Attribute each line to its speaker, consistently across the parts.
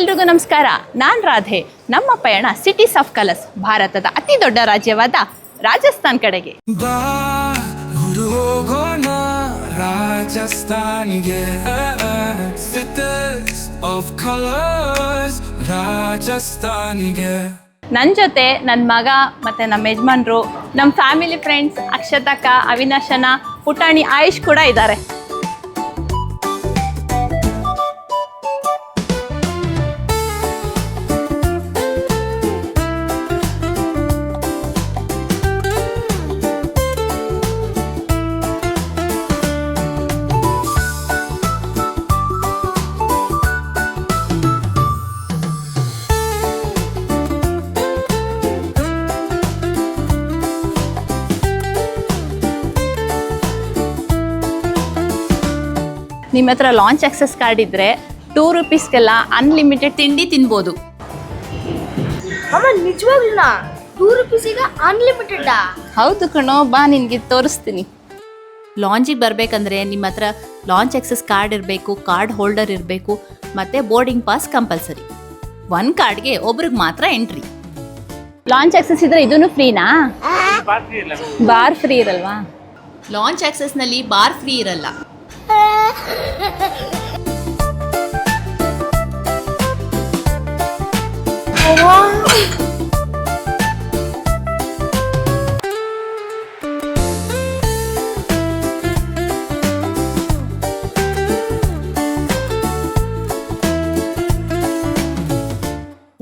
Speaker 1: ಎಲ್ರಿಗೂ ನಮಸ್ಕಾರ. ನಾನು ರಾಧೆ. ನಮ್ಮ ಪಯಣ ಸಿಟೀಸ್ ಆಫ್ ಕಲರ್ಸ್, ಭಾರತದ ಅತಿ ದೊಡ್ಡ ರಾಜ್ಯವಾದ ರಾಜಸ್ಥಾನ್ ಕಡೆಗೆ. ನನ್ನ ಜೊತೆ ನನ್ನ ಮಗ ಮತ್ತು ನಮ್ಮ ಯಜಮಾನ್ರು, ನಮ್ಮ ಫ್ಯಾಮಿಲಿ ಫ್ರೆಂಡ್ಸ್ ಅಕ್ಷತಕ್ಕ, ಅವಿನಾಶನ, ಪುಟಾಣಿ ಆಯುಷ್ ಕೂಡ ಇದ್ದಾರೆ. ನಿಮ್ಮ ಹತ್ರ ಲಾಂಚ್ ಆಕ್ಸೆಸ್ ಕಾರ್ಡ್ ಇದ್ದರೆ ₹2 ಅನ್ಲಿಮಿಟೆಡ್ ತಿಂಡಿ ತಿನ್ಬೋದು.
Speaker 2: ನಿಜವಾಗ್ಲೂ ₹2 ಅನ್ಲಿಮಿಟೆಡ್?
Speaker 1: ಹೌದು ಕಣೋ, ಬಾ ನಿನಗೆ ತೋರಿಸ್ತೀನಿ. ಲಾಂಚಿಗೆ ಬರಬೇಕಂದ್ರೆ ನಿಮ್ಮ ಹತ್ರ ಲಾಂಚ್ ಆಕ್ಸೆಸ್ ಕಾರ್ಡ್ ಇರಬೇಕು, ಕಾರ್ಡ್ ಹೋಲ್ಡರ್ ಇರಬೇಕು, ಮತ್ತು ಬೋರ್ಡಿಂಗ್ ಪಾಸ್ ಕಂಪಲ್ಸರಿ. ಒಂದು ಕಾರ್ಡ್ಗೆ ಒಬ್ರಿಗೆ ಮಾತ್ರ ಎಂಟ್ರಿ. ಲಾಂಚ್ ಆಕ್ಸೆಸ್ ಇದ್ರೆ ಇದೂ ಫ್ರೀನಾ? ಬಾರ್ ಫ್ರೀ ಇರಲ್ವಾ? ಲಾಂಚ್ ಆಕ್ಸೆಸ್ನಲ್ಲಿ ಬಾರ್ ಫ್ರೀ ಇರಲ್ಲ.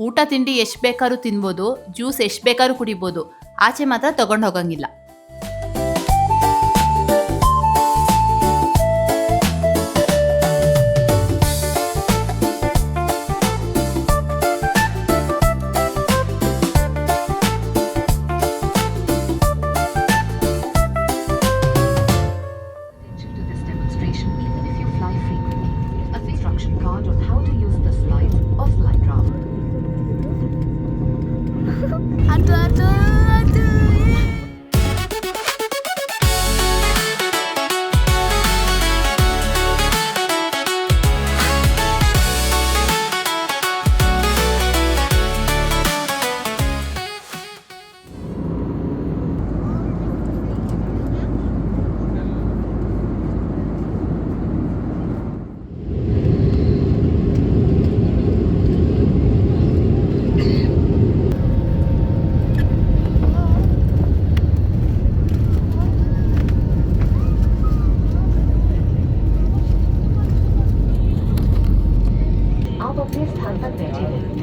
Speaker 1: ಊಟ ತಿಂಡಿ ಎಷ್ಟು ಬೇಕಾದ್ರೂ ತಿನ್ಬೋದು, ಜ್ಯೂಸ್ ಎಷ್ಟು ಬೇಕಾದ್ರೂ ಕುಡಿಬೋದು, ಆಚೆ ಮಾತ್ರ ತಗೊಂಡು ಹೋಗಂಗಿಲ್ಲ.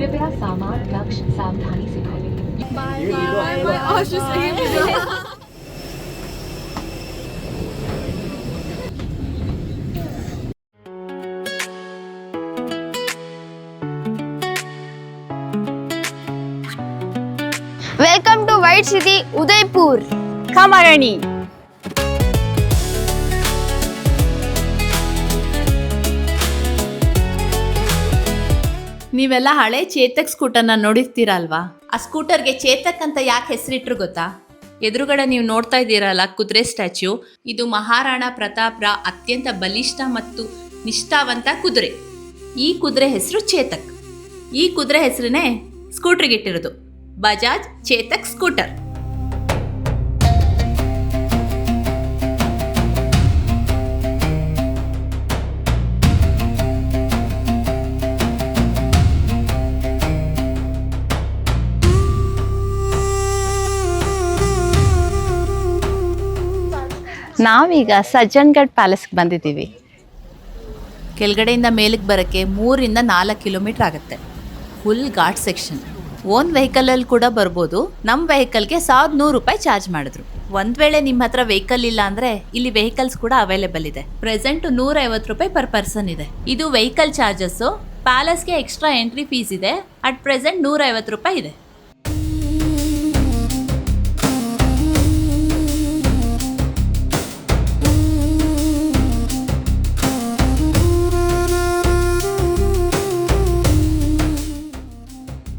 Speaker 3: कृपया सामान लक्ष्य सावधानी से खोलें. Bye bye bye.
Speaker 2: Welcome to White City, Udaipur.
Speaker 1: Come Arani. ನೀವೆಲ್ಲ ಹಳೆ ಚೇತಕ್ ಸ್ಕೂಟರ್ನ ನೋಡಿರ್ತೀರಲ್ವಾ? ಆ ಸ್ಕೂಟರ್ಗೆ ಚೇತಕ್ ಅಂತ ಯಾಕೆ ಹೆಸರಿಟ್ರು ಗೊತ್ತಾ? ಎದುರುಗಡೆ ನೀವು ನೋಡ್ತಾ ಇದ್ದೀರಲ್ಲ ಕುದುರೆ ಸ್ಟ್ಯಾಚ್ಯೂ, ಇದು ಮಹಾರಾಣಾ ಪ್ರತಾಪ್ರ ಅತ್ಯಂತ ಬಲಿಷ್ಠ ಮತ್ತು ನಿಷ್ಠಾವಂತ ಕುದುರೆ. ಈ ಕುದುರೆ ಹೆಸರು ಚೇತಕ್. ಈ ಕುದುರೆ ಹೆಸರನ್ನೇ ಸ್ಕೂಟ್ರಿಗೆ ಇಟ್ಟಿರೋದು, ಬಜಾಜ್ ಚೇತಕ್ ಸ್ಕೂಟರ್. ನಾವೀಗ ಸಜ್ಜನ್ಗಢ್ ಪ್ಯಾಲೇಸ್ಗೆ ಬಂದಿದ್ದೀವಿ. ಕೆಳಗಡೆಯಿಂದ ಮೇಲಕ್ಕೆ ಬರೋಕ್ಕೆ 3-4 ಕಿಲೋಮೀಟ್ರ್ ಆಗುತ್ತೆ. Full ghat section. ಓನ್ ವೆಹಿಕಲಲ್ಲಿ ಕೂಡ ಬರ್ಬೋದು. ನಮ್ಮ ವೆಹಿಕಲ್ಗೆ ₹1,100 ಚಾರ್ಜ್ ಮಾಡಿದ್ರು. ಒಂದು ವೇಳೆ ನಿಮ್ಮ ಹತ್ರ ವೆಹಿಕಲ್ ಇಲ್ಲ ಅಂದರೆ ಇಲ್ಲಿ ವೆಹಿಕಲ್ಸ್ ಕೂಡ ಅವೈಲೇಬಲ್ ಇದೆ. ಪ್ರೆಸೆಂಟ್ ₹150 ಪರ್ ಪರ್ಸನ್ ಇದೆ. ಇದು ವೆಹಿಕಲ್ ಚಾರ್ಜಸ್ಸು. ಪ್ಯಾಲೇಸ್ಗೆ ಎಕ್ಸ್ಟ್ರಾ ಎಂಟ್ರಿ ಫೀಸ್ ಇದೆ. ಅಟ್ ಪ್ರೆಸೆಂಟ್ ₹150 ಇದೆ.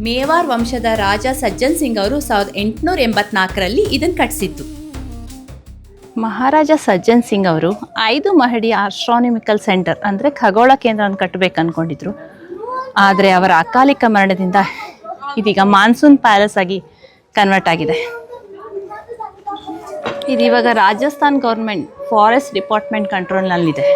Speaker 1: ಮೇವಾರ್ ವಂಶದ ರಾಜ ಸಜ್ಜನ್ ಸಿಂಗ್ ಅವರು 1884ರಲ್ಲಿ ಇದನ್ನು ಕಟ್ಟಿಸಿದ್ದು. ಮಹಾರಾಜ ಸಜ್ಜನ್ ಸಿಂಗ್ ಅವರು 5 ಮಹಡಿ ಆಸ್ಟ್ರಾನಮಿಕಲ್ ಸೆಂಟರ್ ಅಂದರೆ ಖಗೋಳ ಕೇಂದ್ರವನ್ನು ಕಟ್ಟಬೇಕು ಅಂದ್ಕೊಂಡಿದ್ರು. ಆದರೆ ಅವರ ಅಕಾಲಿಕ ಮರಣದಿಂದ ಇದೀಗ ಮಾನ್ಸೂನ್ ಪ್ಯಾಲೇಸ್ ಆಗಿ ಕನ್ವರ್ಟ್ ಆಗಿದೆ. ಇದು ಇವಾಗ ರಾಜಸ್ಥಾನ್ ಗೌರ್ಮೆಂಟ್ ಫಾರೆಸ್ಟ್ ಡಿಪಾರ್ಟ್ಮೆಂಟ್ ಕಂಟ್ರೋಲ್ನಲ್ಲಿದೆ.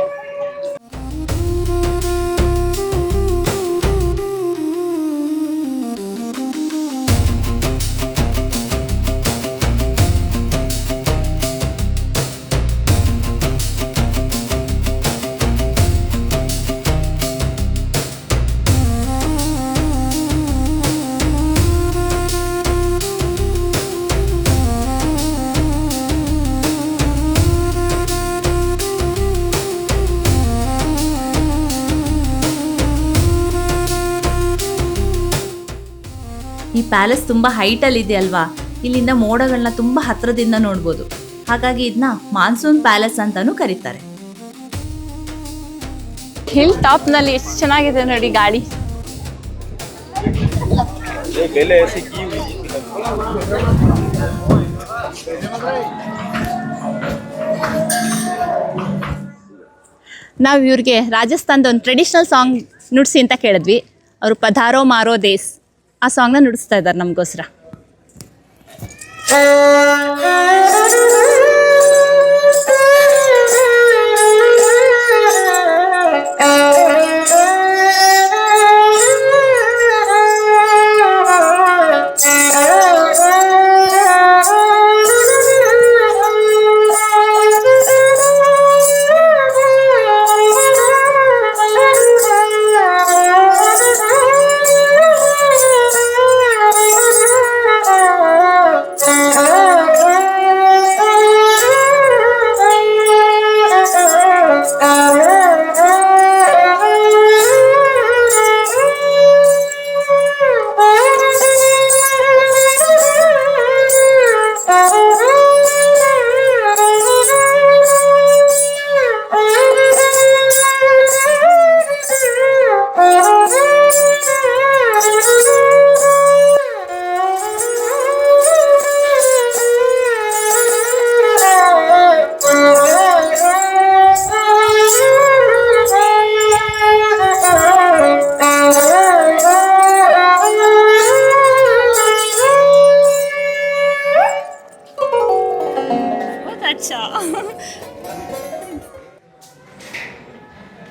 Speaker 1: ಈ ಪ್ಯಾಲೇಸ್ ತುಂಬ ಹೈಟಲ್ಲಿ ಇದೆ ಅಲ್ವಾ, ಇಲ್ಲಿಂದ ಮೋಡಗಳನ್ನ ತುಂಬ ಹತ್ರದಿಂದ ನೋಡ್ಬೋದು. ಹಾಗಾಗಿ ಇದನ್ನ ಮಾನ್ಸೂನ್ ಪ್ಯಾಲೇಸ್ ಅಂತಾನೂ ಕರೀತಾರೆ. ಹಿಲ್ ಟಾಪ್ನಲ್ಲಿ ಎಷ್ಟು ಚೆನ್ನಾಗಿದೆ ನೋಡಿ ಗಾಳಿ. ನಾವು ಇವ್ರಿಗೆ ರಾಜಸ್ಥಾನದ ಒಂದು ಟ್ರೆಡಿಷ್ನಲ್ ಸಾಂಗ್ ನುಡಿಸಿ ಅಂತ ಕೇಳಿದ್ವಿ. ಅವರು ಪಧಾರೋ ಮಾರೋ ದೇಸ್ ಆ ಸಾಂಗ್ನ ನುಡಿಸ್ತಾ ಇದ್ದಾರೆ ನಮಗೋಸ್ಕರ.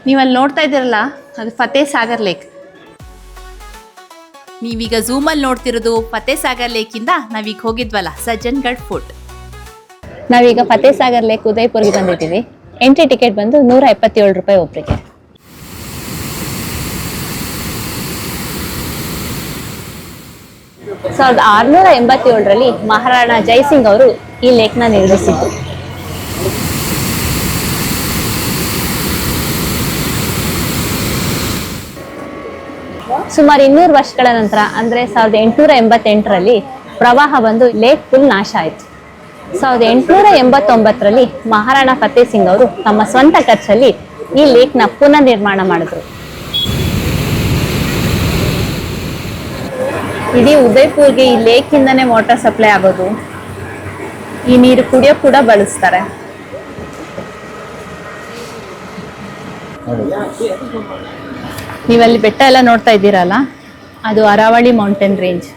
Speaker 1: ನೀವಲ್ಲಿ ನೋಡ್ತಾ ಇದ್ದೀರಲ್ಲ, ಅದು ಫತೇ ಸಾಗರ್ ಲೇಕ್. ನೀವೀಗ ಝೂಮಲ್ಲಿ ನೋಡ್ತಿರೋದು ಫತೇ ಸಾಗರ್ ಲೇಕಿಂದ ನಾವೀಗ ಹೋಗಿದ್ವಲ್ಲ ಸಜ್ಜನ್ಗಢ್ ಫೋರ್ಟ್. ನಾವೀಗ ಫತೇ ಸಾಗರ್ ಲೇಕ್ ಉದಯ್ಪುರ್ಗೆ ಬಂದಿದ್ದೀವಿ. ಎಂಟ್ರಿ ಟಿಕೆಟ್ ಬಂದು 127 ರೂಪಾಯಿ ಒಬ್ಬರಿಗೆ. ಸಾವಿರದ 687ರಲ್ಲಿ ಮಹಾರಾಣಾ ಜೈಸಿಂಗ್ ಅವರು ಈ ಲೇಕ್ನ ನಿರ್ಮಿಸಿದ್ರು. ಸುಮಾರು 200 ವರ್ಷಗಳ ನಂತರ ಅಂದರೆ 1888ರಲ್ಲಿ ಪ್ರವಾಹ ಬಂದು ಲೇಕ್ ಫುಲ್ ನಾಶ ಆಯಿತು. 1889ರಲ್ಲಿ ಮಹಾರಾಣಾ ಫತೇ ಸಿಂಗ್ ಅವರು ತಮ್ಮ ಸ್ವಂತ ಖರ್ಚಲ್ಲಿ ಈ ಲೇಕ್ನ ಪುನರ್ ನಿರ್ಮಾಣ ಮಾಡಿದ್ರು. ಇಡೀ ಉದಯ್ಪುರ್ಗೆ ಈ ಲೇಕಿಂದನೇ ವಾಟರ್ ಸಪ್ಲೈ ಆಗೋದು. ಈ ನೀರು ಕುಡಿಯೋಕೆ ಕೂಡ ಬಳಸ್ತಾರೆ. ನೀವಲ್ಲಿ ಬೆಟ್ಟ ಎಲ್ಲ ನೋಡ್ತಾ ಇದ್ದೀರಲ್ಲ, ಅದು ಅರಾವಳಿ ಮೌಂಟೇನ್ ರೇಂಜ್.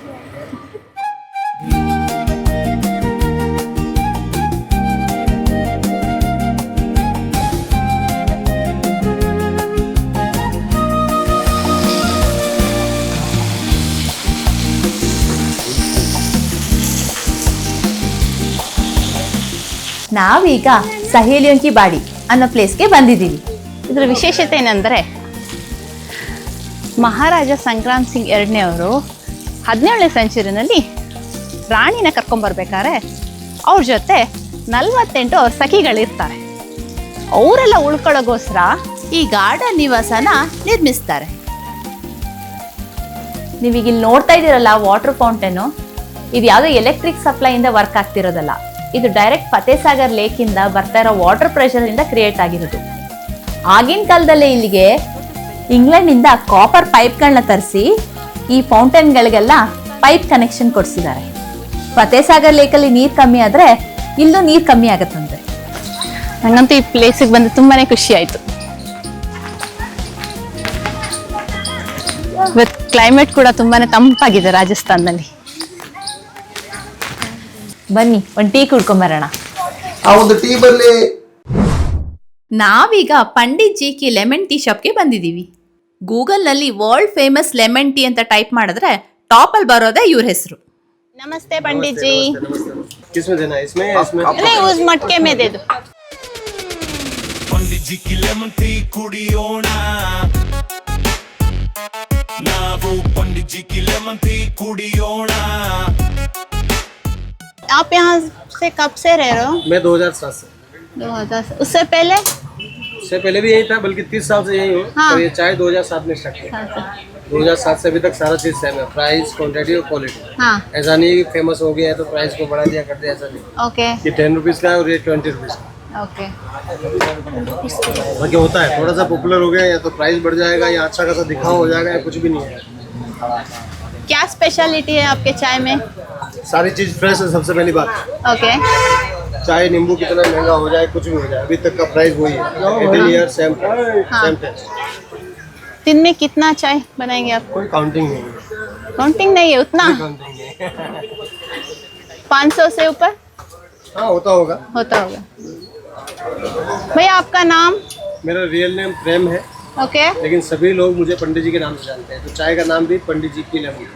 Speaker 1: ನಾವೀಗ ಸಹೇಲಿಯೋಂ ಕಿ ಬಾಡಿ ಅನ್ನೋ ಪ್ಲೇಸ್ಗೆ ಬಂದಿದ್ದೀವಿ. ಇದರ ವಿಶೇಷತೆ ಏನಂದರೆ, ಮಹಾರಾಜ ಸಂಗ್ರಾಮ್ ಸಿಂಗ್ ಎರಡನೇ ಅವರು 17ನೇ ಸೆಂಚುರಿನಲ್ಲಿ ರಾಣಿನ ಕರ್ಕೊಂಬರ್ಬೇಕಾದ್ರೆ ಅವ್ರ ಜೊತೆ 48 ಅವ್ರ ಸಖಿಗಳಿರ್ತಾರೆ. ಅವರೆಲ್ಲ ಉಳ್ಕೊಳ್ಳೋಗೋಸ್ಕರ ಈ ಗಾರ್ಡನ್ ನಿವಾಸನ ನಿರ್ಮಿಸ್ತಾರೆ. ನೀವೀಗ ಇಲ್ಲಿ ನೋಡ್ತಾ ಇದ್ದೀರಲ್ಲ ವಾಟರ್ ಫೌಂಟೇನು, ಇದು ಯಾವುದೋ ಎಲೆಕ್ಟ್ರಿಕ್ ಸಪ್ಲೈಯಿಂದ ವರ್ಕ್ ಆಗ್ತಿರೋದಲ್ಲ. ಇದು ಡೈರೆಕ್ಟ್ ಫತೇ ಸಾಗರ್ ಲೇಕಿಂದ ಬರ್ತಾ ಇರೋ ವಾಟರ್ ಪ್ರೆಷರಿಂದ ಕ್ರಿಯೇಟ್ ಆಗಿರೋದು. ಆಗಿನ ಕಾಲದಲ್ಲೇ ಇಲ್ಲಿಗೆ ಇಂಗ್ಲೆಂಡಿಂದ ಕಾಪರ್ ಪೈಪ್ಗಳನ್ನ ತರಿಸಿ ಈ ಫೌಂಟೇನ್ಗಳಿಗೆಲ್ಲ ಪೈಪ್ ಕನೆಕ್ಷನ್ ಕೊಡಿಸಿದ್ದಾರೆ. ಫತೇ ಸಾಗರ್ ಲೇಕಲ್ಲಿ ನೀರು ಕಮ್ಮಿ ಆದರೆ ಇಲ್ಲೂ ನೀರು ಕಮ್ಮಿ ಆಗತ್ತಂತೆ. ನಂಗಂತೂ ಈ ಪ್ಲೇಸಿಗೆ ಬಂದು ತುಂಬಾನೇ ಖುಷಿ ಆಯಿತು. ಇವತ್ತು ಕ್ಲೈಮೇಟ್ ಕೂಡ ತುಂಬಾ ತಂಪಾಗಿದೆ ರಾಜಸ್ಥಾನದಲ್ಲಿ. ಬನ್ನಿ ಒಂದು ಟೀ ಕುಡ್ಕೊಂಬರೋಣ.
Speaker 4: ಒಂದು ಟೀ ಬರಲಿ.
Speaker 1: ನಾವೀಗ ಪಂಡಿತ್ ಜಿ ಕಿ ಲೆಮನ್ ಟೀ ಶಾಪ್ಗೆ ಬಂದಿದ್ದೀವಿ. ಗೂಗಲ್ನಲ್ಲಿ ವರ್ಲ್ಡ್ ಫೇಮಸ್ ಲೆಮನ್ ಟೀ ಅಂತ ಟೈಪ್ ಮಾಡಿದ್ರೆ ಟಾಪಲ್ಲಿ ಬರೋದೇ ಇವ್ರ ಹೆಸರು. ನಮಸ್ತೆ पंडित जी.
Speaker 4: किसमें देना है? इसमें या इसमें?
Speaker 1: नहीं, उस मटके में दे दो.
Speaker 5: पंडित जी की लेमन टी कुड़ियोना ना वो पंडित जी की लेमन टी कुड़ियोना.
Speaker 1: आप यहाँ से कब से रह रहे हो?
Speaker 4: मैं 2007 से.
Speaker 1: 2010. उससे पहले?
Speaker 4: उससे पहले भी यही था, बल्कि 30 साल से यही हूँ.
Speaker 1: हाँ.
Speaker 4: तो ये चाय 2007 में स्टार्ट किया. 2007 से अभी तक सारा चीज सेम है, प्राइस, क्वांटिटी और क्वालिटी.
Speaker 1: हाँ.
Speaker 4: ऐसा नहीं कि फेमस हो गया है तो प्राइस को बढ़ा दिया कर दिया, ऐसा नहीं.
Speaker 1: ओके.
Speaker 4: ये 10 रुपीज का है और ये 20 रुपीज का.
Speaker 1: ओके.
Speaker 4: बाकी होता है थोड़ा सा पॉपुलर हो गया या तो प्राइस बढ़ जाएगा या अच्छा खासा दिखावा हो जाएगा या कुछ भी नहीं है.
Speaker 1: क्या स्पेशलिटी है आपके चाय में?
Speaker 4: सारी चीज फ्रेश है सबसे पहली बात.
Speaker 1: ओके.
Speaker 4: चाहे नींबू कितना महंगा हो जाए कुछ भी हो जाए, अभी तक का प्राइस वही है. 18 ईयर सेम टेस्ट.
Speaker 1: दिन में कितना चाय बनाएंगे आप?
Speaker 4: कोई काउंटिंग नहीं है.
Speaker 1: काउंटिंग नहीं है उतना?
Speaker 4: काउंटिंग नहीं है.
Speaker 1: 500 से ऊपर
Speaker 4: हाँ होता होगा.
Speaker 1: भैया आपका नाम?
Speaker 4: मेरा रियल नेम प्रेम है,
Speaker 1: ओके.
Speaker 4: लेकिन सभी लोग मुझे पंडित जी के नाम से जानते हैं. तो चाय का नाम भी पंडित जी की लेमन है.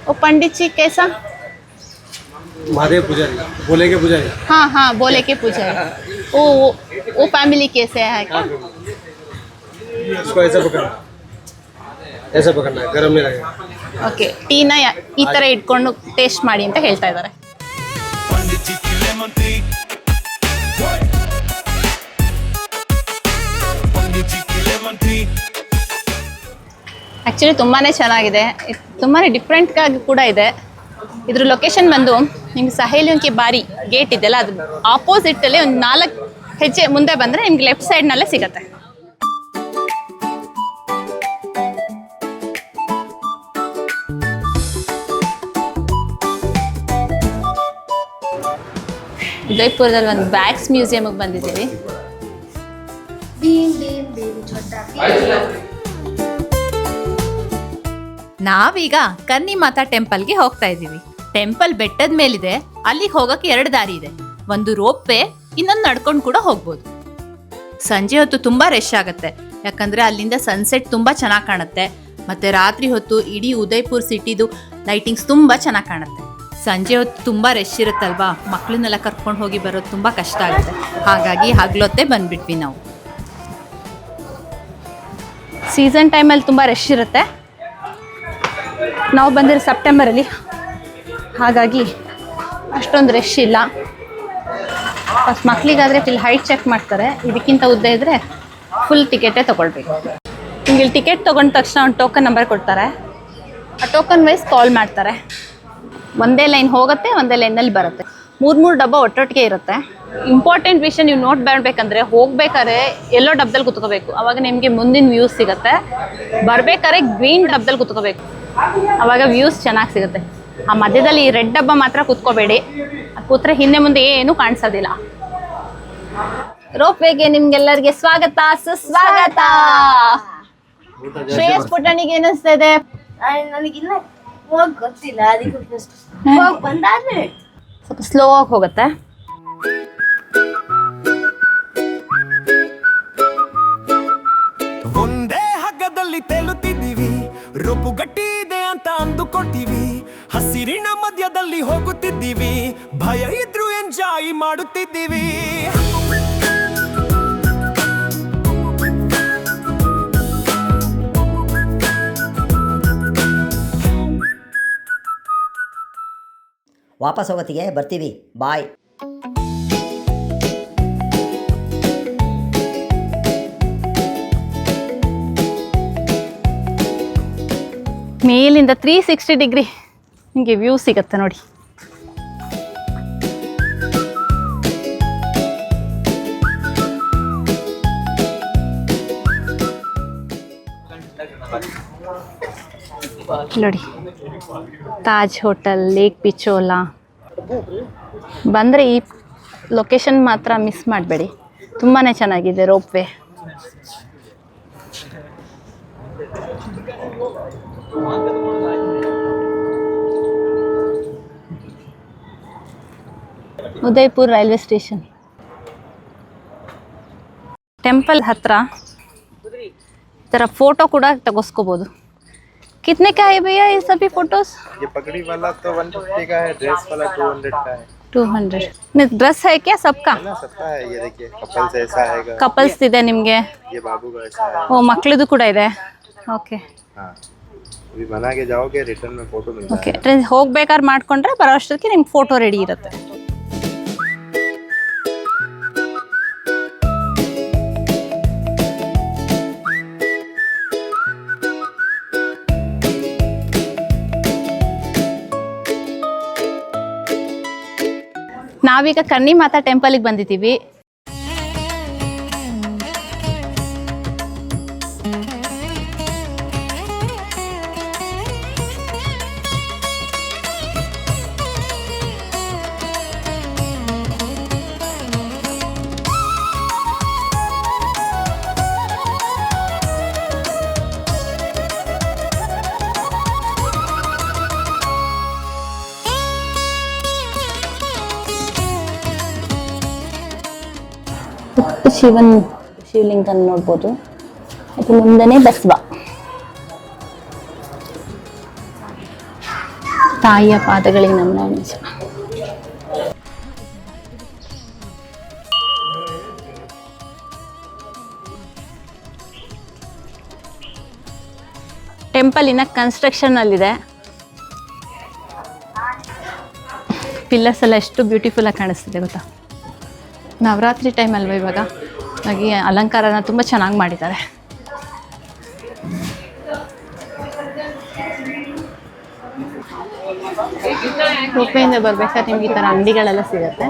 Speaker 1: वो पंडित जी कैसा?
Speaker 4: महादेव पुजारी, बोले के पुजारी.
Speaker 1: हाँ हाँ, बोले के पूछा. वो फैमिली कैसे है क्या?
Speaker 4: इसको ऐसा पकड़ना है, गरम नहीं लगेगा.
Speaker 1: ಓಕೆ. ಟೀನ ಈ ಥರ ಇಟ್ಕೊಂಡು ಟೇಸ್ಟ್ ಮಾಡಿ ಅಂತ ಹೇಳ್ತಾ ಇದ್ದಾರೆ.
Speaker 5: पंडित जी की लेमन टी, पंडित जी की लेमन टी.
Speaker 1: ಆ್ಯಕ್ಚುಲಿ ತುಂಬಾ ಚೆನ್ನಾಗಿದೆ, ತುಂಬಾ ಡಿಫ್ರೆಂಟ್ ಆಗಿ ಕೂಡ ಇದೆ. ಇದ್ರ ಲೊಕೇಶನ್ ಬಂದು ನಿಮ್ಗೆ ಸಹೇಲಿಯನ್ ಕಿ ಬಾರಿ ಗೇಟ್ ಇದೆಯಲ್ಲ, ಅದು ಆಪೋಸಿಟಲ್ಲಿ ಒಂದು 4 ಹೆಜ್ಜೆ ಮುಂದೆ ಬಂದರೆ ನಿಮ್ಗೆ ಲೆಫ್ಟ್ ಸೈಡ್ನಲ್ಲೇ ಸಿಗುತ್ತೆ. ಉದಯ್ಪುರದಲ್ಲಿ ಒಂದು ಬ್ಯಾಗ್ಸ್ ಮ್ಯೂಸಿಯಮ್ಗೆ ಬಂದಿದ್ದೀವಿ. ನಾವೀಗ ಕನ್ನಿ ಮಾತಾ ಟೆಂಪಲ್ಗೆ ಹೋಗ್ತಾ ಇದ್ದೀವಿ. ಟೆಂಪಲ್ ಬೆಟ್ಟದ ಮೇಲಿದೆ, ಅಲ್ಲಿಗೆ ಹೋಗಕ್ಕೆ 2 ದಾರಿ ಇದೆ. ಒಂದು ರೋಪ್ ವೇ, ಇನ್ನೊಂದು ನಡ್ಕೊಂಡು ಕೂಡ ಹೋಗ್ಬೋದು. ಸಂಜೆ ಹೊತ್ತು ತುಂಬಾ ರಶ್ ಆಗುತ್ತೆ, ಯಾಕಂದ್ರೆ ಅಲ್ಲಿಂದ ಸನ್ಸೆಟ್ ತುಂಬಾ ಚೆನ್ನಾಗಿ ಕಾಣುತ್ತೆ. ಮತ್ತೆ ರಾತ್ರಿ ಹೊತ್ತು ಇಡೀ ಉದಯ್ಪುರ್ ಸಿಟಿದು ಲೈಟಿಂಗ್ಸ್ ತುಂಬಾ ಚೆನ್ನಾಗಿ ಕಾಣುತ್ತೆ. ಸಂಜೆ ಹೊತ್ತು ತುಂಬ ರಶ್ ಇರುತ್ತಲ್ವಾ, ಮಕ್ಕಳನ್ನೆಲ್ಲ ಕರ್ಕೊಂಡು ಹೋಗಿ ಬರೋದು ತುಂಬ ಕಷ್ಟ ಆಗುತ್ತೆ. ಹಾಗಾಗಿ ಹಗಲೊತ್ತೇ ಬಂದುಬಿಟ್ವಿ ನಾವು. ಸೀಸನ್ ಟೈಮಲ್ಲಿ ತುಂಬ ರಶ್ ಇರುತ್ತೆ. ನಾವು ಬಂದಿರೋ ಸೆಪ್ಟೆಂಬರಲ್ಲಿ, ಹಾಗಾಗಿ ಅಷ್ಟೊಂದು ರಶ್ ಇಲ್ಲ. ಫಸ್ಟ್ ಮಕ್ಕಳಿಗಾದರೆ ಇಲ್ಲಿ ಹೈಟ್ ಚೆಕ್ ಮಾಡ್ತಾರೆ, ಇದಕ್ಕಿಂತ ಉದ್ದ ಇದ್ದರೆ ಫುಲ್ ಟಿಕೆಟೇ ತೊಗೊಳ್ಬೇಕು. ನಿಮ್ಗೆ ಇಲ್ಲಿ ಟಿಕೆಟ್ ತೊಗೊಂಡ ತಕ್ಷಣ ಒಂದು ಟೋಕನ್ ನಂಬರ್ ಕೊಡ್ತಾರೆ. ಆ ಟೋಕನ್ ವೈಸ್ ಕಾಲ್ ಮಾಡ್ತಾರೆ. ಒಂದೇ ಲೈನ್ ಹೋಗುತ್ತೆ, ಒಂದೇ ಲೈನಲ್ಲಿ ಬರುತ್ತೆ. 3 ಡಬ್ಬ ಒಟ್ಟೊಟ್ಟಿಗೆ ಇರುತ್ತೆ. ಇಂಪಾರ್ಟೆಂಟ್ ವಿಷಯ ನೀವು ನೋಟ್ ಮಾಡಬೇಕಂದ್ರೆ, ಹೋಗ್ಬೇಕಾದ್ರೆ ಎಲ್ಲೋ ಡಬ್ಬದಲ್ಲಿ ಕುತ್ಕೋಬೇಕು, ಅವಾಗ ನಿಮಗೆ ಮುಂದಿನ ವ್ಯೂಸ್ ಸಿಗುತ್ತೆ. ಬರಬೇಕಾದ್ರೆ ಗ್ರೀನ್ ಡಬ್ಬದಲ್ಲಿ ಕುತ್ಕೋಬೇಕು, ಅವಾಗ ವ್ಯೂಸ್ ಚೆನ್ನಾಗಿ ಸಿಗುತ್ತೆ. ಆ ಮಧ್ಯದಲ್ಲಿ ಈ ರೆಡ್ ಡಬ್ಬ ಮಾತ್ರ ಕುತ್ಕೋಬೇಡಿ, ಕೂತ್ರೆ ಹಿಂದೆ ಮುಂದೆ ಏನು ಕಾಣಿಸೋದಿಲ್ಲ. ರೋಪ್ ವೇಗೆ ನಿಮ್ಗೆಲ್ಲರಿಗೆ ಸ್ವಾಗತ, ಸುಸ್ವಾಗತ. ಶ್ರೇಯಸ್ ಪುಟ್ಟಣಿಗೆ ಏನಿಸ್ತಾ ಇದೆ?
Speaker 2: ನನಗಿನ್ನ ಹೋಗ್ ಗೊತ್ತಿಲ್ಲ, ಅದಕ್ಕೆ ಹೋಗ್ ಬಂದಾದ್ಮೇಲೆ
Speaker 1: ಸ್ವಲ್ಪ ಸ್ಲೋ ಆಗಿ ಹೋಗುತ್ತೆ.
Speaker 5: ಒಂದೇ ಹಗ್ಗದಲ್ಲಿ ತೇಲುತ್ತಿದ್ದೀವಿ, ರೂಪು ಗಟ್ಟಿ ಇದೆ ಅಂತ ಅಂದುಕೊಳ್ತೀವಿ. ಹಸಿರಿನ ಮಧ್ಯದಲ್ಲಿ ಹೋಗುತ್ತಿದ್ದೀವಿ, ಭಯ ಇದ್ರೂ ಎಂಜಾಯ್ ಮಾಡುತ್ತಿದ್ದೀವಿ.
Speaker 6: ವಾಪಸ್ ಹೋಗೋತ್ತಿಗೆ ಬರ್ತೀವಿ, ಬಾಯ್.
Speaker 1: ಮೇಲಿಂದ 360 ಡಿಗ್ರಿ ನಿಮಗೆ ವ್ಯೂ ಸಿಗುತ್ತೆ ನೋಡಿ. ನೋಡಿ, ತಾಜ್ ಹೋಟೆಲ್, ಲೇಕ್ ಪಿಚೋಲಾ. ಬಂದರೆ ಈ ಲೊಕೇಶನ್ ಮಾತ್ರ ಮಿಸ್ ಮಾಡಬೇಡಿ, ತುಂಬಾ ಚೆನ್ನಾಗಿದೆ rope way. Udaipur railway station. Temple ಹತ್ರ ಈ ಥರ ಫೋಟೋ ಕೂಡ ತಗೋಸ್ಕೋಬೋದು. कितने का है भैया ये सभी फोटोज?
Speaker 7: ये पगड़ी वाला तो 150 का है, ड्रेस वाला 200 का है.
Speaker 1: 200. नहीं ड्रेस है क्या सबका?
Speaker 7: ना सबका है. ये देखिए कपल्स ऐसा है.
Speaker 1: ಕಪಲ್ಸ್ ಇದೆ ನಿಮಗೆ?
Speaker 7: ये बाबू का ऐसा है.
Speaker 1: ಓ ಮಕ್ಕಳದು ಕೂಡ ಇದೆ. ಓಕೆ
Speaker 7: हाँ अभी बना के जाओगे रिटर्न में फोटो मिलता
Speaker 1: ಓಕೆ
Speaker 7: है.
Speaker 1: ಹೋಗ್ಬೇಕಾದ್ರೆ ಮಾಡ್ಕೊಂಡ್ರೆ ಬರೋ ಅಷ್ಟೊತ್ತಿಗೆ ನಿಮ್ಗೆ ಫೋಟೋ ರೆಡಿ ಇರುತ್ತೆ. ನಾವೀಗ ಕನ್ನಿಮಾತಾ ಟೆಂಪಲಿಗೆ ಬಂದಿದ್ದೀವಿ. ಶಿವಲಿಂಗನ ನೋಡ್ಬೋದು. ಅದು ಮುಂದೆನೇ ಬಸವ, ತಾಯಿಯ ಪಾದಗಳಿಗೆ ನಮನ. ಟೆಂಪಲ್ ಇನ್ನ ಕನ್ಸ್ಟ್ರಕ್ಷನ್ ಅಲ್ಲಿದೆ. ಪಿಲ್ಲರ್ಸ್ ಎಲ್ಲ ಎಷ್ಟು ಬ್ಯೂಟಿಫುಲ್ ಆಗಿ ಕಾಣಿಸ್ತಿದೆ ಗೊತ್ತಾ. ನವರಾತ್ರಿ ಟೈಮ್ ಅಲ್ವಾ ಇವಾಗ, ಹಾಗೆ ಅಲಂಕಾರನ ತುಂಬ ಚೆನ್ನಾಗಿ ಮಾಡಿದ್ದಾರೆ. ರೂಪೆಯಿಂದ ಬರ್ಬೇಕಾದ್ರೆ ನಿಮ್ಗೆ ಈ ಥರ ಅಂಗಡಿಗಳೆಲ್ಲ ಸಿಗುತ್ತೆ.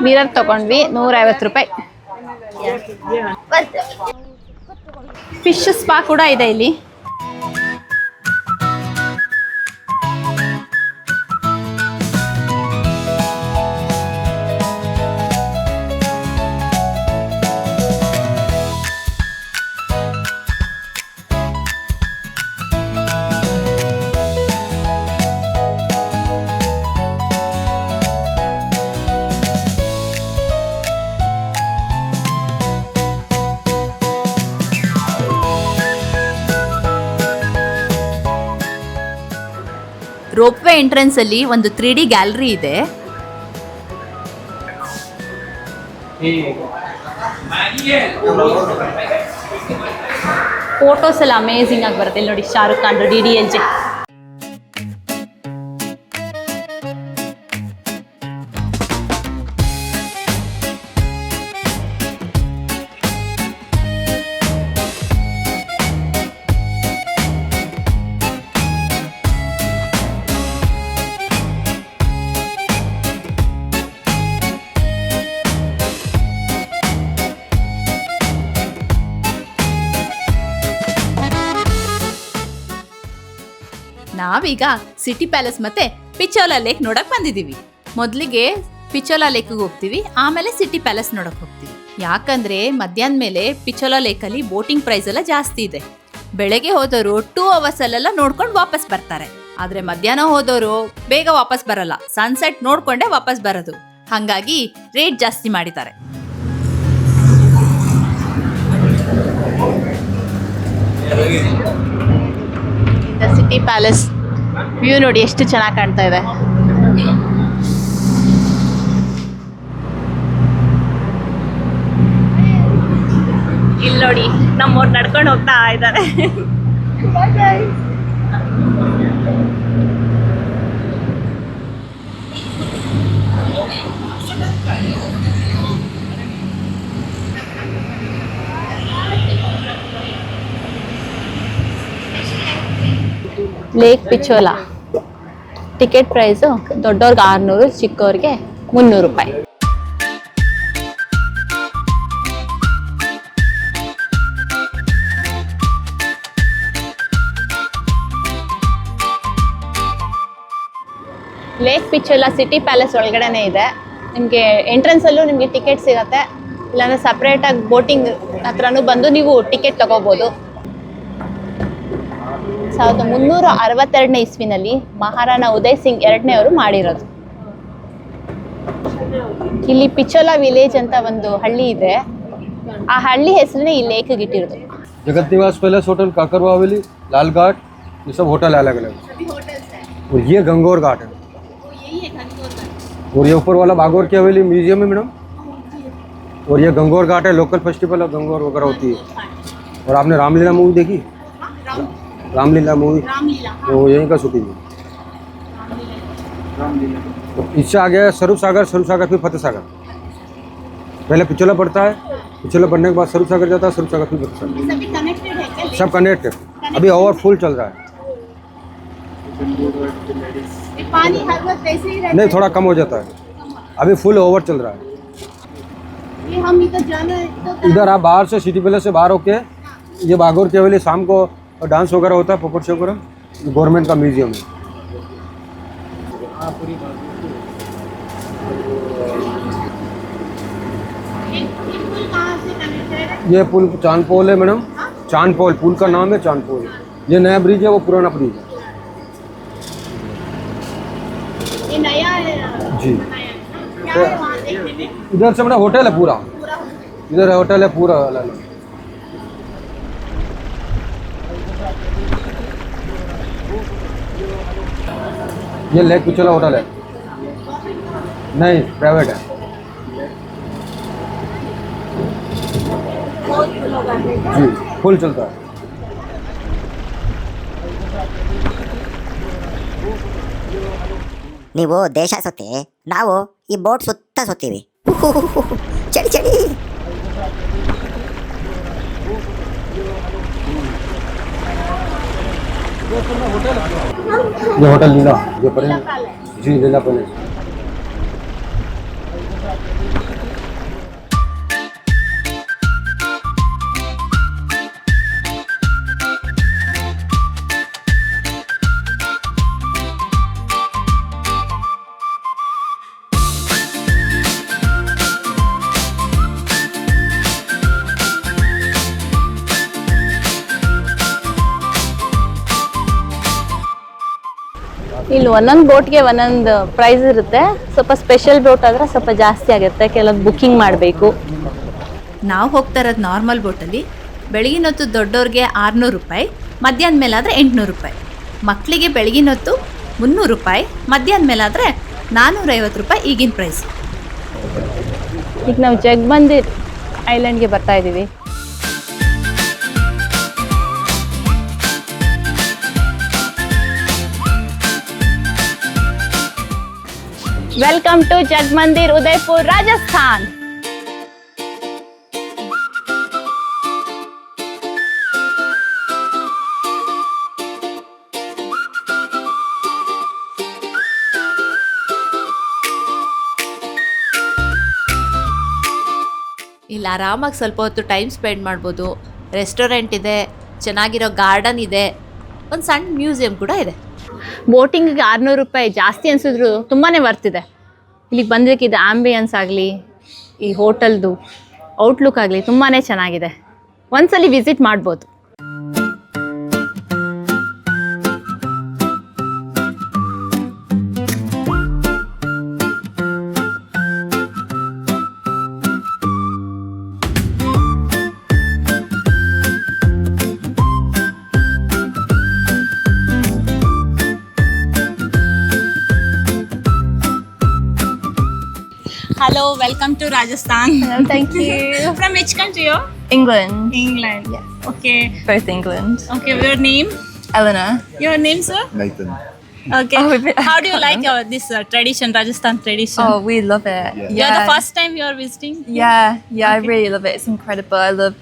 Speaker 1: ಮಿರರ್ ತಗೊಂಡ್ವಿ, 150 ರೂಪಾಯಿ. ಫಿಶ್ ಸ್ಪಾ ಕೂಡ ಇದೆ ಇಲ್ಲಿ. ರೋಪ್ವೇ ಎಂಟ್ರೆನ್ಸ್ ಅಲ್ಲಿ ಒಂದು 3D ಗ್ಯಾಲರಿ ಇದೆ. ಫೋಟೋಸ್ ಎಲ್ಲ ಅಮೇಝಿಂಗ್ ಆಗಿ ಬರುತ್ತೆ. ಇಲ್ಲಿ ನೋಡಿ, ಶಾರುಖ್ ಖಾನ್ DDLJ. ನಾವೀಗ ಸಿಟಿ ಪ್ಯಾಲೇಸ್ ಮತ್ತೆ ಪಿಚೋಲಾ ಲೇಕ್ ನೋಡಕ್ ಬಂದಿದ್ದೀವಿ. ಮೊದಲಿಗೆ ಪಿಚೋಲಾ ಲೇಕ್ಗೆ ಹೋಗ್ತೀವಿ, ಆಮೇಲೆ ಸಿಟಿ ಪ್ಯಾಲೇಸ್ ನೋಡಕ್ ಹೋಗ್ತೀವಿ. ಯಾಕಂದ್ರೆ ಮಧ್ಯಾಹ್ನ ಮೇಲೆ ಪಿಚೋಲಾ ಲೇಕಲ್ಲಿ ಬೋಟಿಂಗ್ ಪ್ರೈಸ್ ಎಲ್ಲ ಜಾಸ್ತಿ ಇದೆ. ಬೆಳಗ್ಗೆ ಹೋದವರು 2 ಅವರ್ಸ್ ಅಲ್ಲೆಲ್ಲ ನೋಡ್ಕೊಂಡು ವಾಪಸ್ ಬರ್ತಾರೆ. ಆದ್ರೆ ಮಧ್ಯಾಹ್ನ ಹೋದವರು ಬೇಗ ವಾಪಸ್ ಬರಲ್ಲ, ಸನ್ಸೆಟ್ ನೋಡ್ಕೊಂಡೇ ವಾಪಸ್ ಬರೋದು. ಹಾಗಾಗಿ ರೇಟ್ ಜಾಸ್ತಿ ಮಾಡಿದ್ದಾರೆ. ಸಿಟಿ ಪ್ಯಾಲೇಸ್ ವ್ಯೂ ನೋಡಿ ಎಷ್ಟು ಚೆನ್ನಾಗಿ ಕಾಣ್ತಾ ಇದೆ. ಇಲ್ಲಿ ನೋಡಿ ನಮ್ಮವ್ರು ನಡ್ಕೊಂಡು ಹೋಗ್ತಾ ಇದ್ದಾರೆ. ಲೇಕ್ ಪಿಚೋಲಾ ಟಿಕೆಟ್ ಪ್ರೈಸು ದೊಡ್ಡವ್ರಿಗೆ 600, ಚಿಕ್ಕವ್ರಿಗೆ 300 ರೂಪಾಯಿ. ಲೇಕ್ ಪಿಚೋಲಾ ಸಿಟಿ ಪ್ಯಾಲೇಸ್ ಒಳಗಡೆನೇ ಇದೆ. ನಿಮಗೆ ಎಂಟ್ರೆನ್ಸಲ್ಲೂ ನಿಮಗೆ ಟಿಕೆಟ್ ಸಿಗುತ್ತೆ, ಇಲ್ಲಾಂದರೆ ಸಪ್ರೇಟಾಗಿ ಬೋಟಿಂಗ್ ಹತ್ರನೂ ಬಂದು ನೀವು ಟಿಕೆಟ್ ತಗೋಬೋದು. 1362ನೇ ಇಸ್ವಿನಲ್ಲಿ ಮಹಾರಾಣಾ ಉದಯ್ ಸಿಂಗ್ ಎರಡನೇವರು ಮಾಡಿರೋದು. ಇಲ್ಲಿ ಪಿಚೋಲಾ ವಿಲೇಜ್ ಅಂತ ಒಂದು ಹಳ್ಳಿ ಇದೆ. ಆ ಹಳ್ಳಿ ಹೆಸರನ್ನೇ ಈ ಲೇಕ್ಗೆ ಇಟ್ಟಿರೋದು.
Speaker 4: जगत निवास पैलेस होटल काकरवा हवेली लाल घाट ये सब होटल अलग अलग और ये गंगौर घाट है और ये ऊपर वाला बागौर की हवेली म्यूजियम है मैडम और ये गंगौर घाट है लोकल फेस्टिवल है गंगौर वगैरह होती है और आपने रामलीला मूवी देखी रामलीला मूवी वो यहीं का शूटिंग है इससे आगे स्वरूप सागर फिर फतेह सागर पहले पिछोला पड़ता है पिछोला पड़ने के बाद स्वरूप सागर जाता है स्वरूप सागर फिर फतेह सागर सब कनेक्टेड अभी ओवरफुल चल रहा है
Speaker 2: पानी हर वक्त ऐसे ही रहता
Speaker 4: नहीं थोड़ा कम हो जाता है अभी फुल ओवर चल रहा है
Speaker 2: है। हम इधर जाना है तो
Speaker 4: इधर आप बाहर से सिटी पैलेस से बाहर होके ये बागौर की हवेली शाम को डांस वगैरह होता है पोपट शो वगैरह गवर्नमेंट का म्यूजियम है
Speaker 2: कहाँ से कनेक्टेड है?
Speaker 4: ये पुल चांद पोल है मैडम चांद पोल पुल का नाम है चांद पोल ये नया ब्रिज है वो पुराना ब्रिज है
Speaker 2: ये नया है
Speaker 4: जी
Speaker 2: क्या है वहाँ देखने में?
Speaker 4: इधर से मैडम होटल है पूरा इधर होटल है पूरा अलग अलग ये लेक पिछोला होटल है नहीं प्राइवेट है जी फुल चलता है
Speaker 6: ನೀವು ದೇಶ ಸುತ್ತಿ ನಾವು ಈ ಬೋಟ್ ಸುತ್ತ ಸುತ್ತೀವಿ ಚಳಿ ಚಳಿ
Speaker 4: ये होटल लीला ये पर जी लीला पैलेस
Speaker 1: ಇಲ್ಲಿ ಒಂದೊಂದು ಬೋಟ್ಗೆ ಒಂದೊಂದು ಪ್ರೈಸ್ ಇರುತ್ತೆ. ಸ್ವಲ್ಪ ಸ್ಪೆಷಲ್ ಬೋಟ್ ಆದರೆ ಸ್ವಲ್ಪ ಜಾಸ್ತಿ ಆಗುತ್ತೆ, ಕೆಲವೊಂದು ಬುಕ್ಕಿಂಗ್ ಮಾಡಬೇಕು. ನಾವು ಹೋಗ್ತಾ ಇರೋದು ನಾರ್ಮಲ್ ಬೋಟಲ್ಲಿ. ಬೆಳಗಿನ ಹೊತ್ತು ದೊಡ್ಡವ್ರಿಗೆ 600 ರೂಪಾಯಿ, ಮಧ್ಯಾಹ್ನ ಮೇಲಾದರೆ 800 ರೂಪಾಯಿ. ಮಕ್ಕಳಿಗೆ ಬೆಳಗಿನ ಹೊತ್ತು 300 ರೂಪಾಯಿ, ಮಧ್ಯಾಹ್ನ ಮೇಲಾದರೆ 450 ರೂಪಾಯಿ ಈಗಿನ ಪ್ರೈಸ್. ಈಗ ನಾವು ಜಗಮಂದಿರ್ ಐಲ್ಯಾಂಡ್ಗೆ ಬರ್ತಾ ಇದ್ದೀವಿ. Welcome to Jagmandir Udaipur Rajasthan. ಇಲ್ಲಿ ಆರಾಮಾಗಿ ಸ್ವಲ್ಪ ಹೊತ್ತು ಟೈಮ್ ಸ್ಪೆಂಡ್ ಮಾಡ್ಬೋದು. ರೆಸ್ಟೋರೆಂಟ್ ಇದೆ, ಚೆನ್ನಾಗಿರೋ ಗಾರ್ಡನ್ ಇದೆ, ಒಂದು ಸಣ್ಣ ಮ್ಯೂಸಿಯಂ ಕೂಡ ಇದೆ. ಬೋಟಿಂಗಿಗೆ 600 ರೂಪಾಯಿ ಜಾಸ್ತಿ ಅನಿಸಿದ್ರು ತುಂಬಾ ವರ್ತಿದೆ. ಇಲ್ಲಿಗೆ ಬಂದಿದ್ದಕ್ಕಿದ್ದು ಆಂಬಿಯನ್ಸ್ ಆಗಲಿ, ಈ ಹೋಟೆಲ್ದು ಔಟ್ಲುಕ್ ಆಗಲಿ ತುಂಬಾ ಚೆನ್ನಾಗಿದೆ. ಒಂದ್ಸಲಿ ವಿಸಿಟ್ ಮಾಡ್ಬೋದು.
Speaker 8: Hello, welcome to Rajasthan.
Speaker 2: Thank you.
Speaker 8: From which country you're?
Speaker 2: England.
Speaker 8: England.
Speaker 2: Yes.
Speaker 8: Okay.
Speaker 2: Both England.
Speaker 8: Okay, your name?
Speaker 2: Eleanor.
Speaker 8: Your name, sir?
Speaker 7: Nathan.
Speaker 8: Okay.
Speaker 2: Oh,
Speaker 8: How do you like this tradition, Rajasthan tradition?
Speaker 2: Oh, we love it.
Speaker 7: Yeah.
Speaker 8: You're the first time you're visiting?
Speaker 2: Yeah, I really love it. It's incredible. I love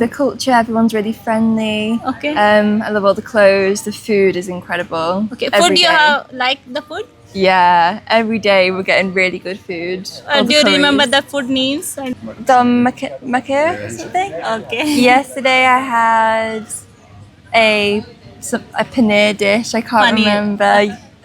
Speaker 2: the culture. Everyone's really friendly.
Speaker 8: Okay.
Speaker 2: I love all the clothes. The food is incredible.
Speaker 8: Okay.
Speaker 2: Every
Speaker 8: Food, you
Speaker 2: day.
Speaker 8: have like the food?
Speaker 2: Yeah, every day we're getting really good food. All
Speaker 8: Do
Speaker 2: the
Speaker 8: you
Speaker 2: curries.
Speaker 8: remember the food names?
Speaker 2: Dom Makir or something?
Speaker 8: Okay.
Speaker 2: Yesterday I had a paneer dish. I can't
Speaker 8: Paneer.
Speaker 2: remember.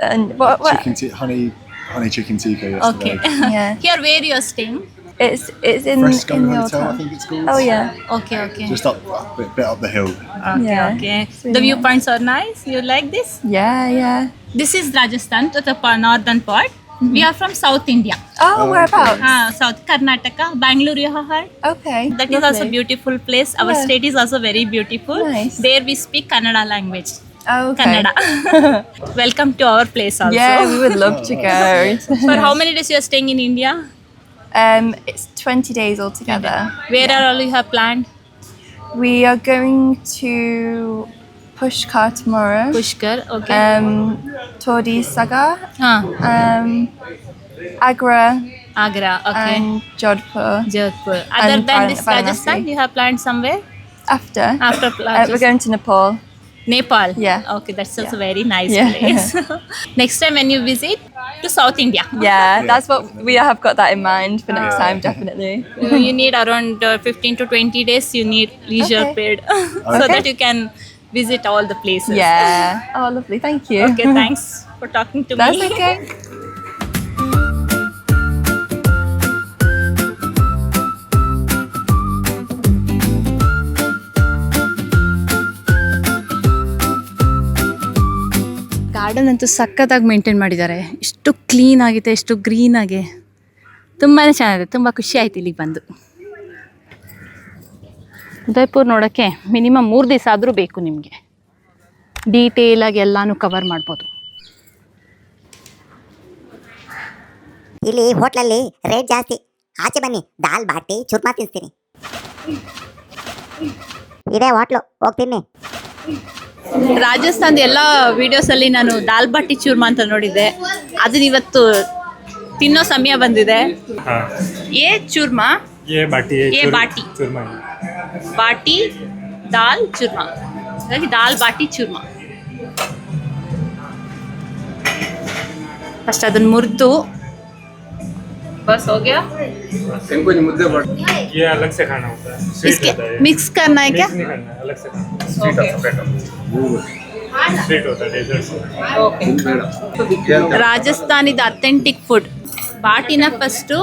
Speaker 2: And what?
Speaker 7: Chicken honey chicken tikka yesterday.
Speaker 8: Okay.
Speaker 2: Yeah.
Speaker 8: Here, where you're staying?
Speaker 2: It's in
Speaker 7: Fresco
Speaker 2: in the old
Speaker 7: Hotel, I
Speaker 2: town.
Speaker 7: think it's called.
Speaker 2: Oh yeah.
Speaker 8: Okay, okay.
Speaker 7: Just up a bit up the hill.
Speaker 8: Okay,
Speaker 2: Yeah.
Speaker 8: okay.
Speaker 2: It's
Speaker 8: The
Speaker 2: really
Speaker 8: viewpoints are nice. You like this?
Speaker 2: Yeah.
Speaker 8: This is Rajasthan, to the northern part. We are from South India.
Speaker 2: Oh, whereabouts?
Speaker 8: South Karnataka, Bangalore, you have heard?
Speaker 2: Okay.
Speaker 8: That is also
Speaker 2: lovely.
Speaker 8: beautiful place. Our
Speaker 2: Yeah.
Speaker 8: state is also very beautiful.
Speaker 2: Nice.
Speaker 8: There we speak Kannada language.
Speaker 2: Oh, okay.
Speaker 8: Kannada. Welcome to our place also.
Speaker 2: Yeah, we would love to go.
Speaker 8: For how many days you are staying in India?
Speaker 2: It's 20 days altogether.
Speaker 8: Where are all you have planned?
Speaker 2: We are going to Pushkar tomorrow.
Speaker 8: Pushkar, okay.
Speaker 2: Todi Sagar, Agra,
Speaker 8: Agra, okay.
Speaker 2: and Jodhpur.
Speaker 8: Jodhpur. Other
Speaker 2: and
Speaker 8: than this
Speaker 2: Varanasi.
Speaker 8: Rajasthan, you have planned somewhere?
Speaker 2: After,
Speaker 8: After
Speaker 2: we're going to Nepal.
Speaker 8: Nepal.
Speaker 2: Yeah.
Speaker 8: Okay, that's also very nice
Speaker 2: Yeah.
Speaker 8: place. Next time when you visit to South India.
Speaker 2: Yeah, that's what we have got that in mind for next time, definitely.
Speaker 8: You need around 15 to 20 days. You need leisure
Speaker 2: Okay.
Speaker 8: period so that you can visit all the places.
Speaker 2: Yeah. Oh, lovely. Thank you.
Speaker 8: Okay, thanks for talking to
Speaker 2: That's
Speaker 8: me.
Speaker 2: okay.
Speaker 1: Garden ಅಂತೂ ಸಖತ್ತಾಗಿ maintain ಮಾಡಿದ್ದಾರೆ. ಎಷ್ಟು clean ಆಗಿದೆ, ಎಷ್ಟು green ಆಗಿ, ತುಂಬಾ ಚೆನ್ನಾಗಿದೆ. ತುಂಬ ಖುಷಿ ಆಯ್ತು ಇಲ್ಲಿಗೆ ಬಂದು. ಉದಯ್ಪುರ್ ನೋಡೋಕ್ಕೆ ಮಿನಿಮಮ್ 3 ದಿವಸ ಆದರೂ ಬೇಕು ನಿಮಗೆ. ಡೀಟೇಲಾಗಿ ಎಲ್ಲನೂ ಕವರ್ ಮಾಡ್ಬೋದು.
Speaker 6: ಇಲ್ಲಿ ಹೋಟ್ಲಲ್ಲಿ ರೇಟ್ ಜಾಸ್ತಿ. ಆಚೆ ಬನ್ನಿ, ದಾಲ್ ಬಾಟಿ ಚೂರ್ಮಾ ತಿನ್ಸ್ತೀನಿ. ಇದೇ ಹೋಟ್ಲು, ಹೋಗ್ತೀನಿ.
Speaker 1: ರಾಜಸ್ಥಾನದ ಎಲ್ಲ ವಿಡಿಯೋಸಲ್ಲಿ ನಾನು ದಾಲ್ ಬಾಟಿ ಚೂರ್ಮಾ ಅಂತ ನೋಡಿದ್ದೆ. ಅದನ್ನ ಇವತ್ತು ತಿನ್ನೋ ಸಮಯ ಬಂದಿದೆ. ಏ ಚೂರ್ಮಾ,
Speaker 9: ये बाटी है,
Speaker 1: ये बाटी
Speaker 9: चूरमा है।
Speaker 1: ಬಾಟಿ ದಾಲ್ ಚೂರ್ಮಾ, ಹಾಗಾಗಿ ದಾಲ್ ಬಾಟಿ ಚೂರ್ಮಾ. ಫಸ್ಟ್ ಅದನ್ನು ಮುರಿದು ಬಸ್ ಹೋಗ್ಯಾ
Speaker 9: ये अलग से खाना होता है, स्वीट
Speaker 1: इसके
Speaker 9: होता है।
Speaker 1: मिक्स करना है क्या?
Speaker 9: मिक्स नहीं करना है, अलग से खाना है। स्वीट होता है, डेजर्ट होता है।
Speaker 1: ರಾಜಸ್ಥಾನಿದ ಅಥೆಂಟಿಕ್ ಫುಡ್. ಬಾಟಿನ ಫಸ್ಟು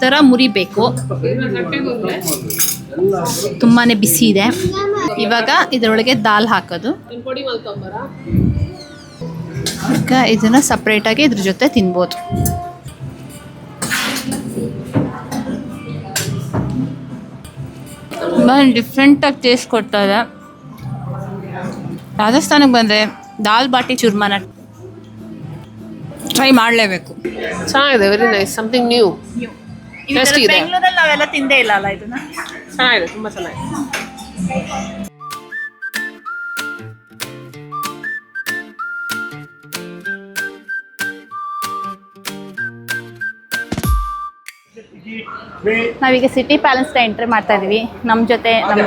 Speaker 1: ಥರ ಮುರಿಬೇಕು. ತುಂಬಾ ಬಿಸಿ ಇದೆ. ಇವಾಗ ಇದರೊಳಗೆ ದಾಲ್ ಹಾಕೋದು. ಈಗ ಇದನ್ನು ಸಪ್ರೇಟಾಗಿ ಇದ್ರ ಜೊತೆ ತಿನ್ಬೋದು. ತುಂಬ ಡಿಫ್ರೆಂಟಾಗಿ ಟೇಸ್ಟ್ ಕೊಡ್ತಾ ಇದೆ. ರಾಜಸ್ಥಾನಕ್ಕೆ ಬಂದರೆ ದಾಲ್ ಬಾಟಿ ಚೂರ್ಮಾನ ಟ್ರೈ ಮಾಡಲೇಬೇಕು.
Speaker 10: ಚೆನ್ನಾಗಿದೆ, very nice, something new. Tasty ಇದೆ.
Speaker 8: ಬೆಂಗಳೂರಲ್ಲಿ ನಾವೆಲ್ಲ ತಿಂದೇ ಇಲ್ಲ ಅಲ್ಲ ಇದನ್ನ.
Speaker 10: ಚೆನ್ನಾಗಿದೆ, ತುಂಬ ಚೆನ್ನಾಗಿದೆ.
Speaker 1: ನಾವೀಗ ಸಿಟಿ ಪ್ಯಾಲೇಸ್ನ ಎಂಟ್ರಿ ಮಾಡ್ತಾ ಇದ್ದೀವಿ. ನಮ್ಮ ಜೊತೆ ನಮ್ಮ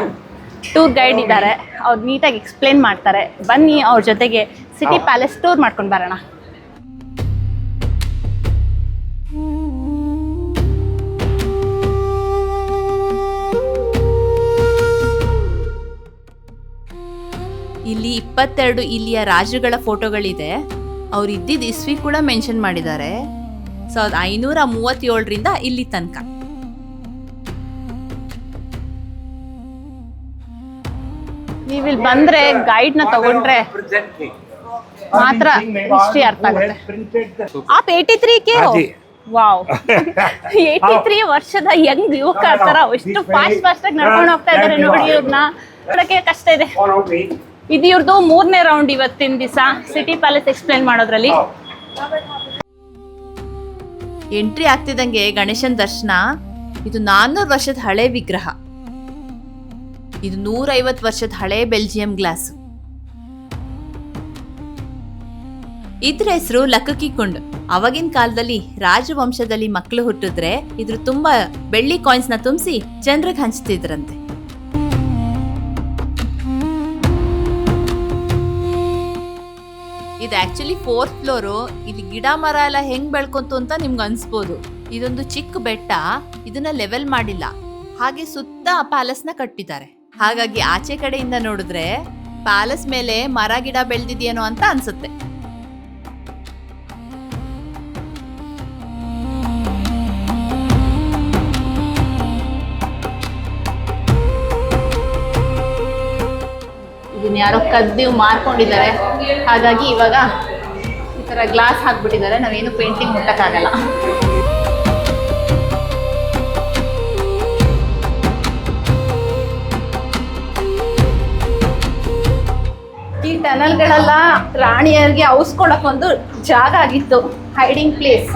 Speaker 1: ಟೂರ್ ಗೈಡ್ ಇದ್ದಾರೆ. ಅವ್ರು ನೀಟಾಗಿ ಎಕ್ಸ್ಪ್ಲೇನ್ ಮಾಡ್ತಾರೆ. ಬನ್ನಿ ಅವ್ರ ಜೊತೆಗೆ ಸಿಟಿ ಪ್ಯಾಲೇಸ್ ಟೂರ್ ಮಾಡ್ಕೊಂಡು ಬರೋಣ. ಇಲ್ಲಿ 22 ಇಲ್ಲಿಯ ರಾಜರುಗಳ ಫೋಟೋಗಳಿದೆ. ಅವ್ರು ಇದ್ದಿದ್ದು ಇಸ್ವಿ ಕೂಡ ಮೆನ್ಷನ್ ಮಾಡಿದ್ದಾರೆ. 1537ರಿಂದ ಇಲ್ಲಿ ತನಕ. ನೀವು ಇಲ್ಲಿ ಬಂದ್ರೆ ಗೈಡ್ನ ತಗೊಂಡ್ರೆ ಮಾತ್ರ ಹಿಸ್ಟ್ರಿ ಅರ್ಥ ಆಗುತ್ತೆ. आप 83 के हो? ವಾವ್. 83 ವರ್ಷದ ಯಂಗ್ ಯುವಕ ತರ ಎಷ್ಟು ಫಾಸ್ಟ್ ಆಗಿ ನಡ್ಕೊಂಡು ಹೋಗ್ತಾ ಇದ್ದಾರೆ ನೋಡಿ. ಇವ್ರನ್ನ ನೋಡಕ್ಕೆ ಕಷ್ಟ ಇದೆ. ಇದು ಇವ್ರದ್ದು 3ನೇ ರೌಂಡ್ ಇವತ್ತಿನ ದಿವಸ ಸಿಟಿ ಪ್ಯಾಲೇಸ್ ಎಕ್ಸ್ಪ್ಲೇನ್ ಮಾಡೋದ್ರಲ್ಲಿ. ಎಂಟ್ರಿ ಆಗ್ತಿದ್ದಂಗೆ ಗಣೇಶನ ದರ್ಶನ. ಇದು 400 ವರ್ಷದ ಹಳೆ ವಿಗ್ರಹ. ಇದು 150 ವರ್ಷದ ಹಳೆ ಬೆಲ್ಜಿಯಂ ಗ್ಲಾಸ್. ಇದ್ರ ಹೆಸರು ಲಕ್ಕಕ್ಕಿ ಕುಂಡ್. ಅವಾಗಿನ ಕಾಲದಲ್ಲಿ ರಾಜವಂಶದಲ್ಲಿ ಮಕ್ಕಳು ಹುಟ್ಟಿದ್ರೆ ಇದ್ರ ತುಂಬಾ ಬೆಳ್ಳಿ ಕಾಯಿನ್ಸ್ ನ ತುಂಬಿಸಿ ಜನರಿಗೆ ಹಂಚ್ತಿದ್ರಂತೆ. ಇದು ಆಕ್ಚುಲಿ 4th ಫ್ಲೋರು. ಇಲ್ಲಿ ಗಿಡ ಮರ ಎಲ್ಲ ಹೆಂಗ್ ಬೆಳ್ಕೊಂತು ಅಂತ ನಿಮ್ಗೆ ಅನ್ಸ್ಬೋದು. ಇದೊಂದು ಚಿಕ್ಕ ಬೆಟ್ಟ. ಇದನ್ನ ಲೆವೆಲ್ ಮಾಡಿಲ್ಲ, ಹಾಗೆ ಸುತ್ತ ಪ್ಯಾಲೇಸ್ ನ ಕಟ್ಟಿದ್ದಾರೆ. ಹಾಗಾಗಿ ಆಚೆ ಕಡೆಯಿಂದ ನೋಡಿದ್ರೆ ಪ್ಯಾಲೇಸ್ ಮೇಲೆ ಮರ ಗಿಡ ಬೆಳೆದಿದೆಯೇನೋ ಅಂತ ಅನ್ಸುತ್ತೆ. ಯಾರೋ ಕದ್ದು ಮಾರ್ಕೊಂಡಿದ್ದಾರೆ. ಹಾಗಾಗಿ ಇವಾಗ ಈ ಥರ ಗ್ಲಾಸ್ ಹಾಕ್ಬಿಟ್ಟಿದ್ದಾರೆ, ನಾವೇನು ಪೇಂಟಿಂಗ್ ಮುಟ್ಟಕ್ಕಾಗಲ್ಲ. ಈ ಟನಲ್ಗಳೆಲ್ಲ ರಾಣಿಯರಿಗೆ ಔಸ್ಕೊಳಕ್ಕೊಂದು ಜಾಗ ಆಗಿತ್ತು, ಹೈಡಿಂಗ್ ಪ್ಲೇಸ್.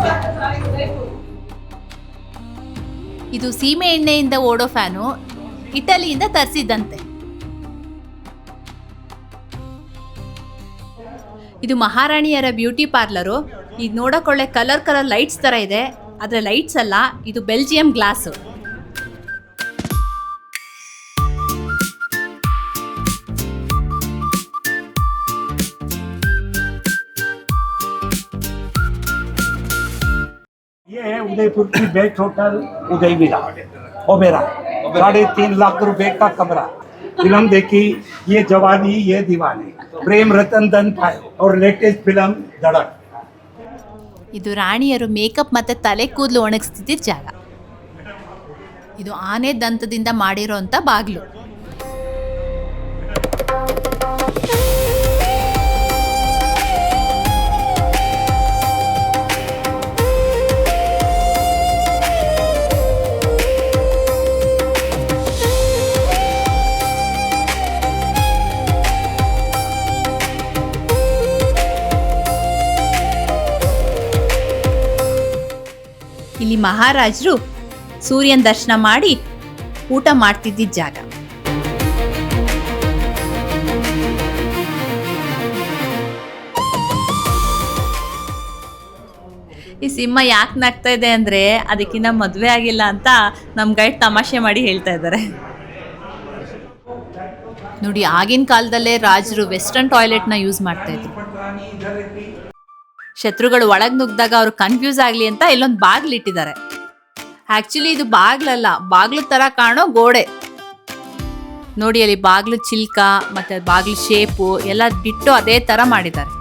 Speaker 1: ಇದು ಸೀಮೆ ಎಣ್ಣೆಯಿಂದ ಓಡೋ ಫ್ಯಾನು, ಇಟಲಿಯಿಂದ ತರಿಸಿದ್ದಂತೆ. ಇದು ಮಹಾರಾಣಿಯರ ಬ್ಯೂಟಿ ಪಾರ್ಲರು. ಇದು ನೋಡೋಕೊಳ್ಳೆ ಕಲರ್ ಲೈಟ್ಸ್ ಥರ ಇದೆ, ಆದರೆ ಲೈಟ್ಸ್ ಅಲ್ಲ, ಇದು ಬೆಲ್ಜಿಯಂ ಗ್ಲಾಸು.
Speaker 11: ये है उदयपुर की बेस्ट होटल उदय विला ओबेरा, 3.5 लाख रुपए का कमरा. फिल्म देखी ये जवानी ये दीवानी, प्रेम रतन धन पाए और लेटेस्ट फिल्म धड़क.
Speaker 1: ಇದು ರಾಣಿಯರು ಮೇಕಪ್ ಮತ್ತು ತಲೆ ಕೂದಲು ಒಣಗಿಸ್ತಿದ್ದ ಜಾಗ. ಇದು ಆನೆ ದಂತದಿಂದ ಮಾಡಿರೋಂಥ ಬಾಗಿಲು. ಇಲ್ಲಿ ಮಹಾರಾಜರು ಸೂರ್ಯನ ದರ್ಶನ ಮಾಡಿ ಊಟ ಮಾಡ್ತಿದ್ದ ಜಾಗ. ಈ ಸಿಂಹ ಯಾಕೆ ನಗ್ತಾ ಇದೆ ಅಂದರೆ ಅದಕ್ಕಿಂತ ಮದುವೆ ಆಗಿಲ್ಲ ಅಂತ ನಮ್ಮ ಗೈಡ್ ತಮಾಷೆ ಮಾಡಿ ಹೇಳ್ತಾ ಇದ್ದಾರೆ. ನೋಡಿ, ಆಗಿನ ಕಾಲದಲ್ಲೇ ರಾಜರು ವೆಸ್ಟರ್ನ್ ಟಾಯ್ಲೆಟ್ನ ಯೂಸ್ ಮಾಡ್ತಾ ಇದ್ರು. ಶತ್ರುಗಳು ಒಳಗೆ ನುಗ್ಗಿದಾಗ ಅವ್ರು ಕನ್ಫ್ಯೂಸ್ ಆಗಲಿ ಅಂತ ಇಲ್ಲೊಂದು ಬಾಗ್ಲು ಇಟ್ಟಿದ್ದಾರೆ. ಆ್ಯಕ್ಚುಲಿ ಇದು ಬಾಗ್ಲಲ್ಲ, ಬಾಗ್ಲು ಥರ ಕಾಣೋ ಗೋಡೆ. ನೋಡಿ, ಅಲ್ಲಿ ಬಾಗ್ಲು ಚಿಲ್ಕ ಮತ್ತು ಬಾಗ್ಲು ಶೇಪು ಎಲ್ಲ ಡಿಟ್ಟು ಅದೇ ಥರ ಮಾಡಿದ್ದಾರೆ.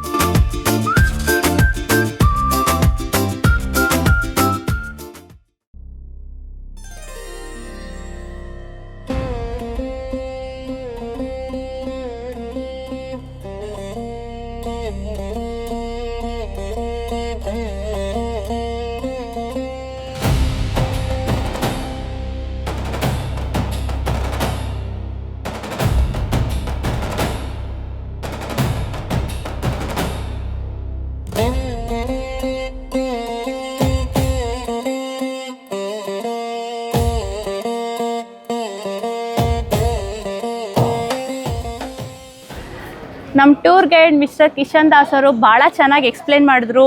Speaker 1: ನಮ್ಮ tour guide mister Kishan Das ಅವರು ಭಾಳ ಚೆನ್ನಾಗಿ ಎಕ್ಸ್ಪ್ಲೇನ್ ಮಾಡಿದ್ರು.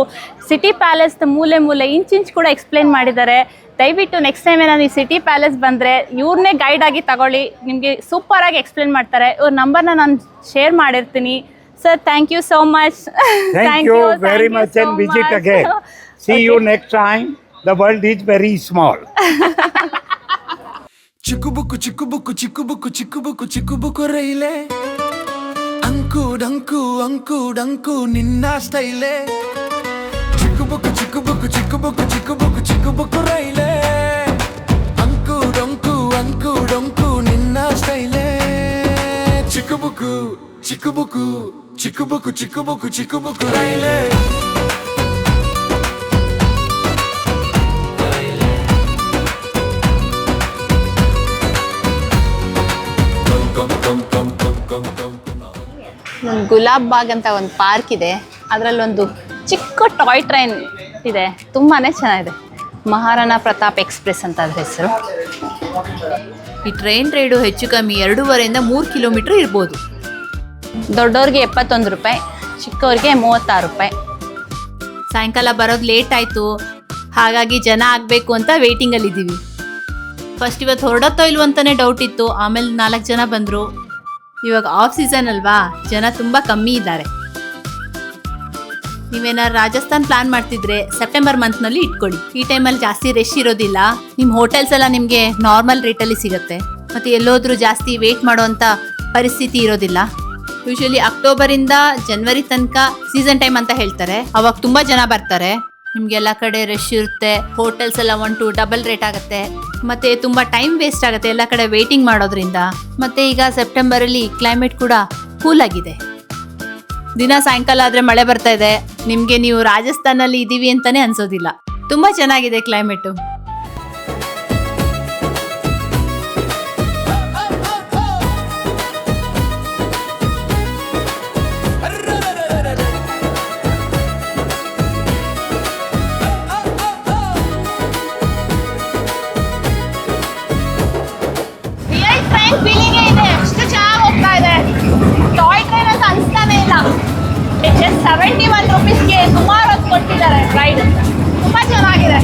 Speaker 1: ಸಿಟಿ ಪ್ಯಾಲೇಸ್ದ ಮೂಲೆ ಇಂಚ್ ಕೂಡ ಎಕ್ಸ್ಪ್ಲೇನ್ ಮಾಡಿದ್ದಾರೆ. ದಯವಿಟ್ಟು ನೆಕ್ಸ್ಟ್ ಟೈಮ್ ಏನಾದ್ರು ಈ ಸಿಟಿ ಪ್ಯಾಲೇಸ್ ಬಂದರೆ ಇವ್ರನ್ನೇ ಗೈಡ್ ಆಗಿ ತಗೊಳ್ಳಿ, ನಿಮಗೆ ಸೂಪರಾಗಿ ಎಕ್ಸ್ಪ್ಲೇನ್ ಮಾಡ್ತಾರೆ. ಇವ್ರ ನಂಬರ್ನ ನಾನು ಶೇರ್ ಮಾಡಿರ್ತೀನಿ. Sir, thank you so much.
Speaker 11: Thank you very much and visit again. See you next time. The world is very small.
Speaker 5: ಚಿಕ್ಕುಬುಕ್ಕು ಚಿಕ್ಕುಬುಕ್ಕು ಚಿಕ್ಕುಬುಕ್ಕು ಚಿಕ್ಕುಬುಕ್ಕು ಚಿಕ್ಕುಬುಕ್ಕು ರೈಲೆ, ಅಂಕು ಡಂಕು ಅಂಕು ಡಂಕು ನಿನ್ನ ಸ್ಟೈಲೆ. ಚಿಕ್ಕುಬುಕ್ಕು ಚಿಕ್ಕುಬುಕ್ಕು ಚಿಕ್ಕುಬುಕ್ಕು ಚಿಕ್ಕುಬುಕ್ಕು ಚಿಕ್ಕುಬುಕ್ಕು ರೈಲೆ, ಅಂಕು ಡೊಂಕು ಅಂಕು ಡೊಂಕು ನಿನ್ನ ಸ್ಟೈಲೆ. ಚಿಕ್ಕುಬುಕ್ಕು ಚಿಕ್ಕುಬುಕ್ಕು ಚಿಕ್ಕುಬುಕ್ಕು ಚಿಕ್ಕುಬುಕ್ಕು ಚಿಕ್ಕುಬುಕ್ಕು ರೈಲೆ.
Speaker 1: ಗುಲಾಬ್ ಬಾಗ್ ಅಂತ ಒಂದು ಪಾರ್ಕ್ ಇದೆ, ಅದರಲ್ಲೊಂದು ಚಿಕ್ಕ ಟಾಯ್ ಟ್ರೈನ್ ಇದೆ, ತುಂಬಾ ಚೆನ್ನಾಗಿದೆ. ಮಹಾರಾಣಾ ಪ್ರತಾಪ್ ಎಕ್ಸ್ಪ್ರೆಸ್ ಅಂತ ಅದ್ರ ಹೆಸರು. ಈ ಟ್ರೈನ್ ರೈಡು ಹೆಚ್ಚು ಕಮ್ಮಿ 2.5 3 ಕಿಲೋಮೀಟ್ರ್ ಇರ್ಬೋದು. ದೊಡ್ಡವ್ರಿಗೆ 71 ರೂಪಾಯಿ, ಚಿಕ್ಕವ್ರಿಗೆ 36 ರೂಪಾಯಿ. ಸಾಯಂಕಾಲ ಬರೋದು ಲೇಟ್ ಆಯಿತು, ಹಾಗಾಗಿ ಜನ ಆಗಬೇಕು ಅಂತ ವೇಟಿಂಗಲ್ಲಿದ್ದೀವಿ. ಫಸ್ಟ್ ಇವತ್ತು ಹೊರಡತ್ತೋ ಇಲ್ವೋ ಅಂತಲೇ ಡೌಟ್ ಇತ್ತು, ಆಮೇಲೆ 4 ಜನ ಬಂದರು. ಇವಾಗ ಆಫ್ ಸೀಸನ್ ಅಲ್ವಾ, ಜನ ತುಂಬ ಕಮ್ಮಿ ಇದ್ದಾರೆ. ನೀವೇನಾದ್ರು ರಾಜಸ್ಥಾನ್ ಪ್ಲಾನ್ ಮಾಡ್ತಿದ್ರೆ ಸೆಪ್ಟೆಂಬರ್ ಮಂತ್ನಲ್ಲಿ ಇಟ್ಕೊಳ್ಳಿ. ಈ ಟೈಮಲ್ಲಿ ಜಾಸ್ತಿ ರಶ್ ಇರೋದಿಲ್ಲ, ನಿಮ್ಮ ಹೋಟೆಲ್ಸ್ ಎಲ್ಲ ನಿಮಗೆ ನಾರ್ಮಲ್ ರೇಟಲ್ಲಿ ಸಿಗುತ್ತೆ, ಮತ್ತು ಎಲ್ಲೋದ್ರೂ ಜಾಸ್ತಿ ವೇಟ್ ಮಾಡೋವಂಥ ಪರಿಸ್ಥಿತಿ ಇರೋದಿಲ್ಲ. ಯೂಶಲಿ ಅಕ್ಟೋಬರಿಂದ ಜನವರಿ ತನಕ ಸೀಸನ್ ಟೈಮ್ ಅಂತ ಹೇಳ್ತಾರೆ, ಅವಾಗ ತುಂಬ ಜನ ಬರ್ತಾರೆ. ನಿಮಗೆಲ್ಲ ಕಡೆ ರಶ್ ಇರುತ್ತೆ, ಹೋಟೆಲ್ಸ್ ಎಲ್ಲ 1-2 ಡಬಲ್ ರೇಟ್ ಆಗುತ್ತೆ, ಮತ್ತು ತುಂಬ ಟೈಮ್ ವೇಸ್ಟ್ ಆಗುತ್ತೆ ಎಲ್ಲ ಕಡೆ ವೇಟಿಂಗ್ ಮಾಡೋದ್ರಿಂದ. ಮತ್ತು ಈಗ ಸೆಪ್ಟೆಂಬರಲ್ಲಿ ಕ್ಲೈಮೇಟ್ ಕೂಡ ಕೂಲ್ ಆಗಿದೆ. ದಿನ ಸಾಯಂಕಾಲ ಆದರೆ ಮಳೆ ಬರ್ತಾ ಇದೆ. ನಿಮಗೆ ನೀವು ರಾಜಸ್ಥಾನಲ್ಲಿ ಇದ್ದೀವಿ ಅಂತಾನೆ ಅನ್ಸೋದಿಲ್ಲ. ತುಂಬ ಚೆನ್ನಾಗಿದೆ ಕ್ಲೈಮೇಟು.
Speaker 8: ಫೀಲಿಂಗೇ ಇದೆ, ಎಷ್ಟು ಚೆನ್ನಾಗಿ ಹೋಗ್ತಾ ಇದೆ. ಟಾಯ್ ಟ್ರೈನ್ ಅಂತ ಅನ್ಸ್ತಾನೆ ಇಲ್ಲ. ಜಸ್ಟ್ 71 ರುಪೀಸ್ಗೆ ಸುಮಾರು ಹೊತ್ತು ಕೊಟ್ಟಿದ್ದಾರೆ ರೈಡ್. ತುಂಬ ಚೆನ್ನಾಗಿದೆ.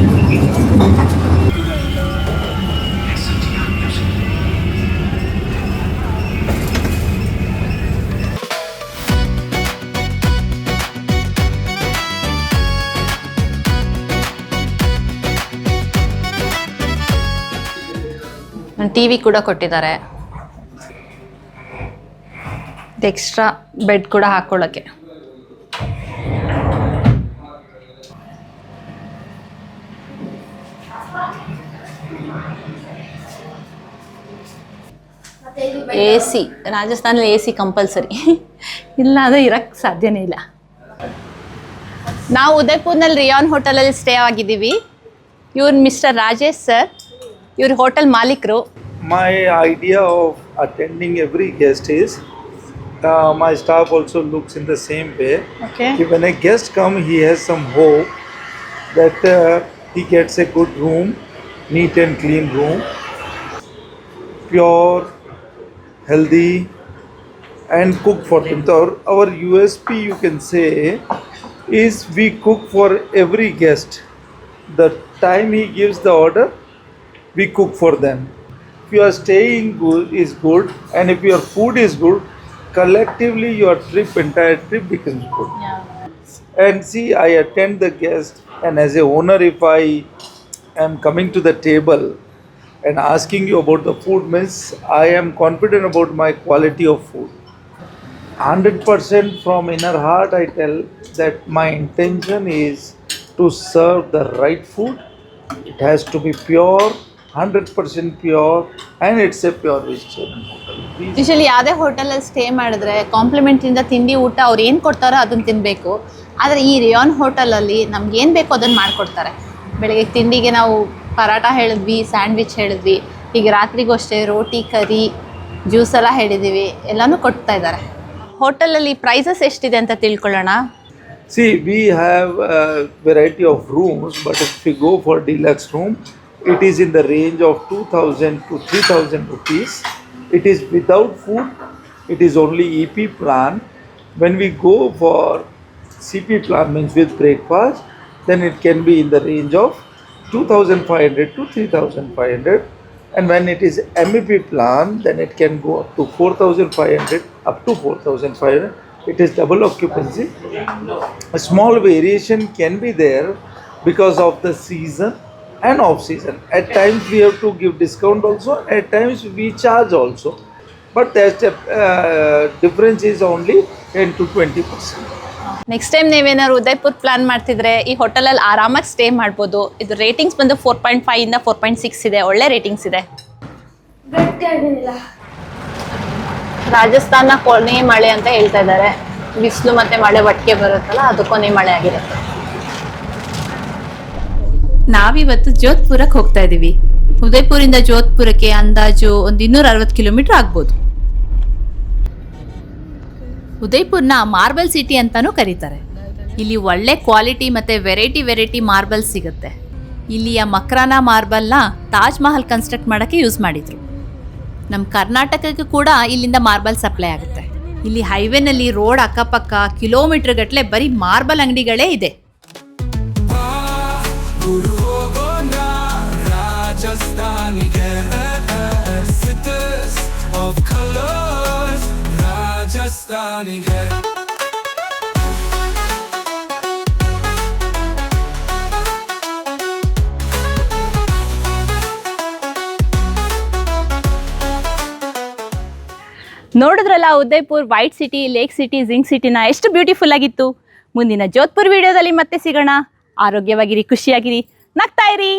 Speaker 1: ಟಿವಿ ಕೂಡ ಕೊಟ್ಟಿದ್ದಾರೆ. ಎಕ್ಸ್ಟ್ರಾ ಬೆಡ್ ಕೂಡ ಹಾಕೊಳ್ಳೋಕ್ಕೆ. AC, ರಾಜಸ್ಥಾನಲ್ಲಿ AC compulsory. ಇಲ್ಲ ಅದು ಇರಕ್ಕೆ ಸಾಧ್ಯನೇ ಇಲ್ಲ. ನಾವು ಉದಯ್ಪುರ್ನಲ್ಲಿ ರಿಯಾನ್ ಹೋಟೆಲಲ್ಲಿ ಸ್ಟೇ ಆಗಿದ್ದೀವಿ. ಇವ್ರು ಮಿಸ್ಟರ್ ರಾಜೇಶ್ ಸರ್, ಇವ್ರ ಹೋಟೆಲ್ ಮಾಲೀಕರು.
Speaker 7: My idea of attending every guest is my staff also looks in the same way.
Speaker 1: Okay.
Speaker 7: If when a guest come, he has some hope that he gets a good room, neat and clean room, pure, healthy, and cook for them. So our USP, you can say, is we cook for every guest. The time he gives the order, we cook for them. If your staying good is good, and if your food is good, collectively your entire trip becomes good. And see, I attend the guest, and as a owner, if I am coming to the table and asking you about the food, means I am confident about my quality of food. 100% from inner heart, I tell that my intention is to serve the right food. It has to be pure, 100% pure, and it's a pure vegetarian hotel.
Speaker 1: Usually ಯಾವುದೇ ಹೋಟೆಲಲ್ಲಿ stay ಮಾಡಿದ್ರೆ ಕಾಂಪ್ಲಿಮೆಂಟಿಂದ ತಿಂಡಿ ಊಟ ಅವ್ರು ಏನು ಕೊಡ್ತಾರೋ ಅದನ್ನು ತಿನ್ನಬೇಕು. ಆದರೆ ಈ ರಿಯಾನ್ ಹೋಟೆಲಲ್ಲಿ ನಮ್ಗೆ ಏನು ಬೇಕೋ ಅದನ್ನು ಮಾಡಿಕೊಡ್ತಾರೆ. ಬೆಳಗ್ಗೆ ತಿಂಡಿಗೆ ನಾವು ಪರಾಟ ಹೇಳಿದ್ವಿ, ಸ್ಯಾಂಡ್ವಿಚ್ ಹೇಳಿದ್ವಿ, ಈಗ ರಾತ್ರಿಗೂ ಅಷ್ಟೇ ರೋಟಿ, ಕರಿ, ಜ್ಯೂಸ್ ಎಲ್ಲ ಹೇಳಿದ್ದೀವಿ, ಎಲ್ಲನೂ ಕೊಡ್ತಾ ಇದ್ದಾರೆ. ಹೋಟೆಲಲ್ಲಿ ಪ್ರೈಸಸ್ ಎಷ್ಟಿದೆ ಅಂತ ತಿಳ್ಕೊಳ್ಳೋಣ.
Speaker 7: See, we have a variety of rooms, but if we go for deluxe room, it is in the range of 2,000 to 3,000 rupees. It is without food. It is only EP plan. When we go for CP plan, means with breakfast, then it can be in the range of 2,500 to 3,500. And when it is MEP plan, then it can go up to 4,500, up to 4,500. It is double occupancy. A small variation can be there because of the season and off season. At times we have to give discount also, at times we charge also. But that difference is only 10 to 20%.
Speaker 1: Next time ನೀವೇನಾದ್ರು Udaipur plan ಮಾಡ್ತಿದ್ರೆ ಈ ಹೋಟೆಲಲ್ಲಿ ಆರಾಮಾಗಿ stay ಮಾಡ್ಬೋದು. ಇದು ratings ಬಂದು 4.5 ಇಂದ 4.6 ಇದೆ. ಒಳ್ಳೆ ರೇಟಿಂಗ್ಸ್ ಇದೆ. ರಾಜಸ್ಥಾನ ಕೊನೆ ಮಳೆ ಅಂತ ಹೇಳ್ತಾ ಇದ್ದಾರೆ. ಬಿಸಿಲು ಮತ್ತೆ ಮಳೆ ಒಟ್ಟಿಗೆ ಬರುತ್ತಲ್ಲ, ಅದು ಕೊನೆ ಮಳೆ ಆಗಿರುತ್ತೆ. ನಾವಿವತ್ತು ಜೋಧ್ಪುರಕ್ಕೆ ಹೋಗ್ತಾ ಇದ್ದೀವಿ. ಉದಯ್ಪುರಿಂದ ಜೋಧ್ಪುರಕ್ಕೆ ಅಂದಾಜು ಒಂದು 260 ಕಿಲೋಮೀಟರ್ ಆಗ್ಬೋದು. ಉದಯ್ಪುರ್ನ ಮಾರ್ಬಲ್ ಸಿಟಿ ಅಂತಾನೂ ಕರೀತಾರೆ. ಇಲ್ಲಿ ಒಳ್ಳೆ ಕ್ವಾಲಿಟಿ ಮತ್ತು ವೆರೈಟಿ ಮಾರ್ಬಲ್ ಸಿಗುತ್ತೆ. ಇಲ್ಲಿಯ ಮಕ್ರಾನಾ ಮಾರ್ಬಲ್ನ ತಾಜ್ ಮಹಲ್ ಕನ್ಸ್ಟ್ರಕ್ಟ್ ಮಾಡೋಕ್ಕೆ ಯೂಸ್ ಮಾಡಿದರು. ನಮ್ಮ ಕರ್ನಾಟಕಕ್ಕೆ ಕೂಡ ಇಲ್ಲಿಂದ ಮಾರ್ಬಲ್ ಸಪ್ಲೈ ಆಗುತ್ತೆ. ಇಲ್ಲಿ ಹೈವೇನಲ್ಲಿ ರೋಡ್ ಅಕ್ಕಪಕ್ಕ ಕಿಲೋಮೀಟರ್ ಗಟ್ಟಲೆ ಬರೀ ಮಾರ್ಬಲ್ ಅಂಗಡಿಗಳೇ ಇದೆ. ನೋಡಿದ್ರಲ್ಲ Udaipur white city, lake city, zinc ಸಿಟಿನ ಎಷ್ಟು ಬ್ಯೂಟಿಫುಲ್ ಆಗಿತ್ತು. ಮುಂದಿನ ಜೋಧ್ಪುರ್ ವಿಡಿಯೋದಲ್ಲಿ ಮತ್ತೆ ಸಿಗೋಣ. ಆರೋಗ್ಯವಾಗಿರಿ, ಖುಷಿಯಾಗಿರಿ, ನಗ್ತಾ ಇರಿ.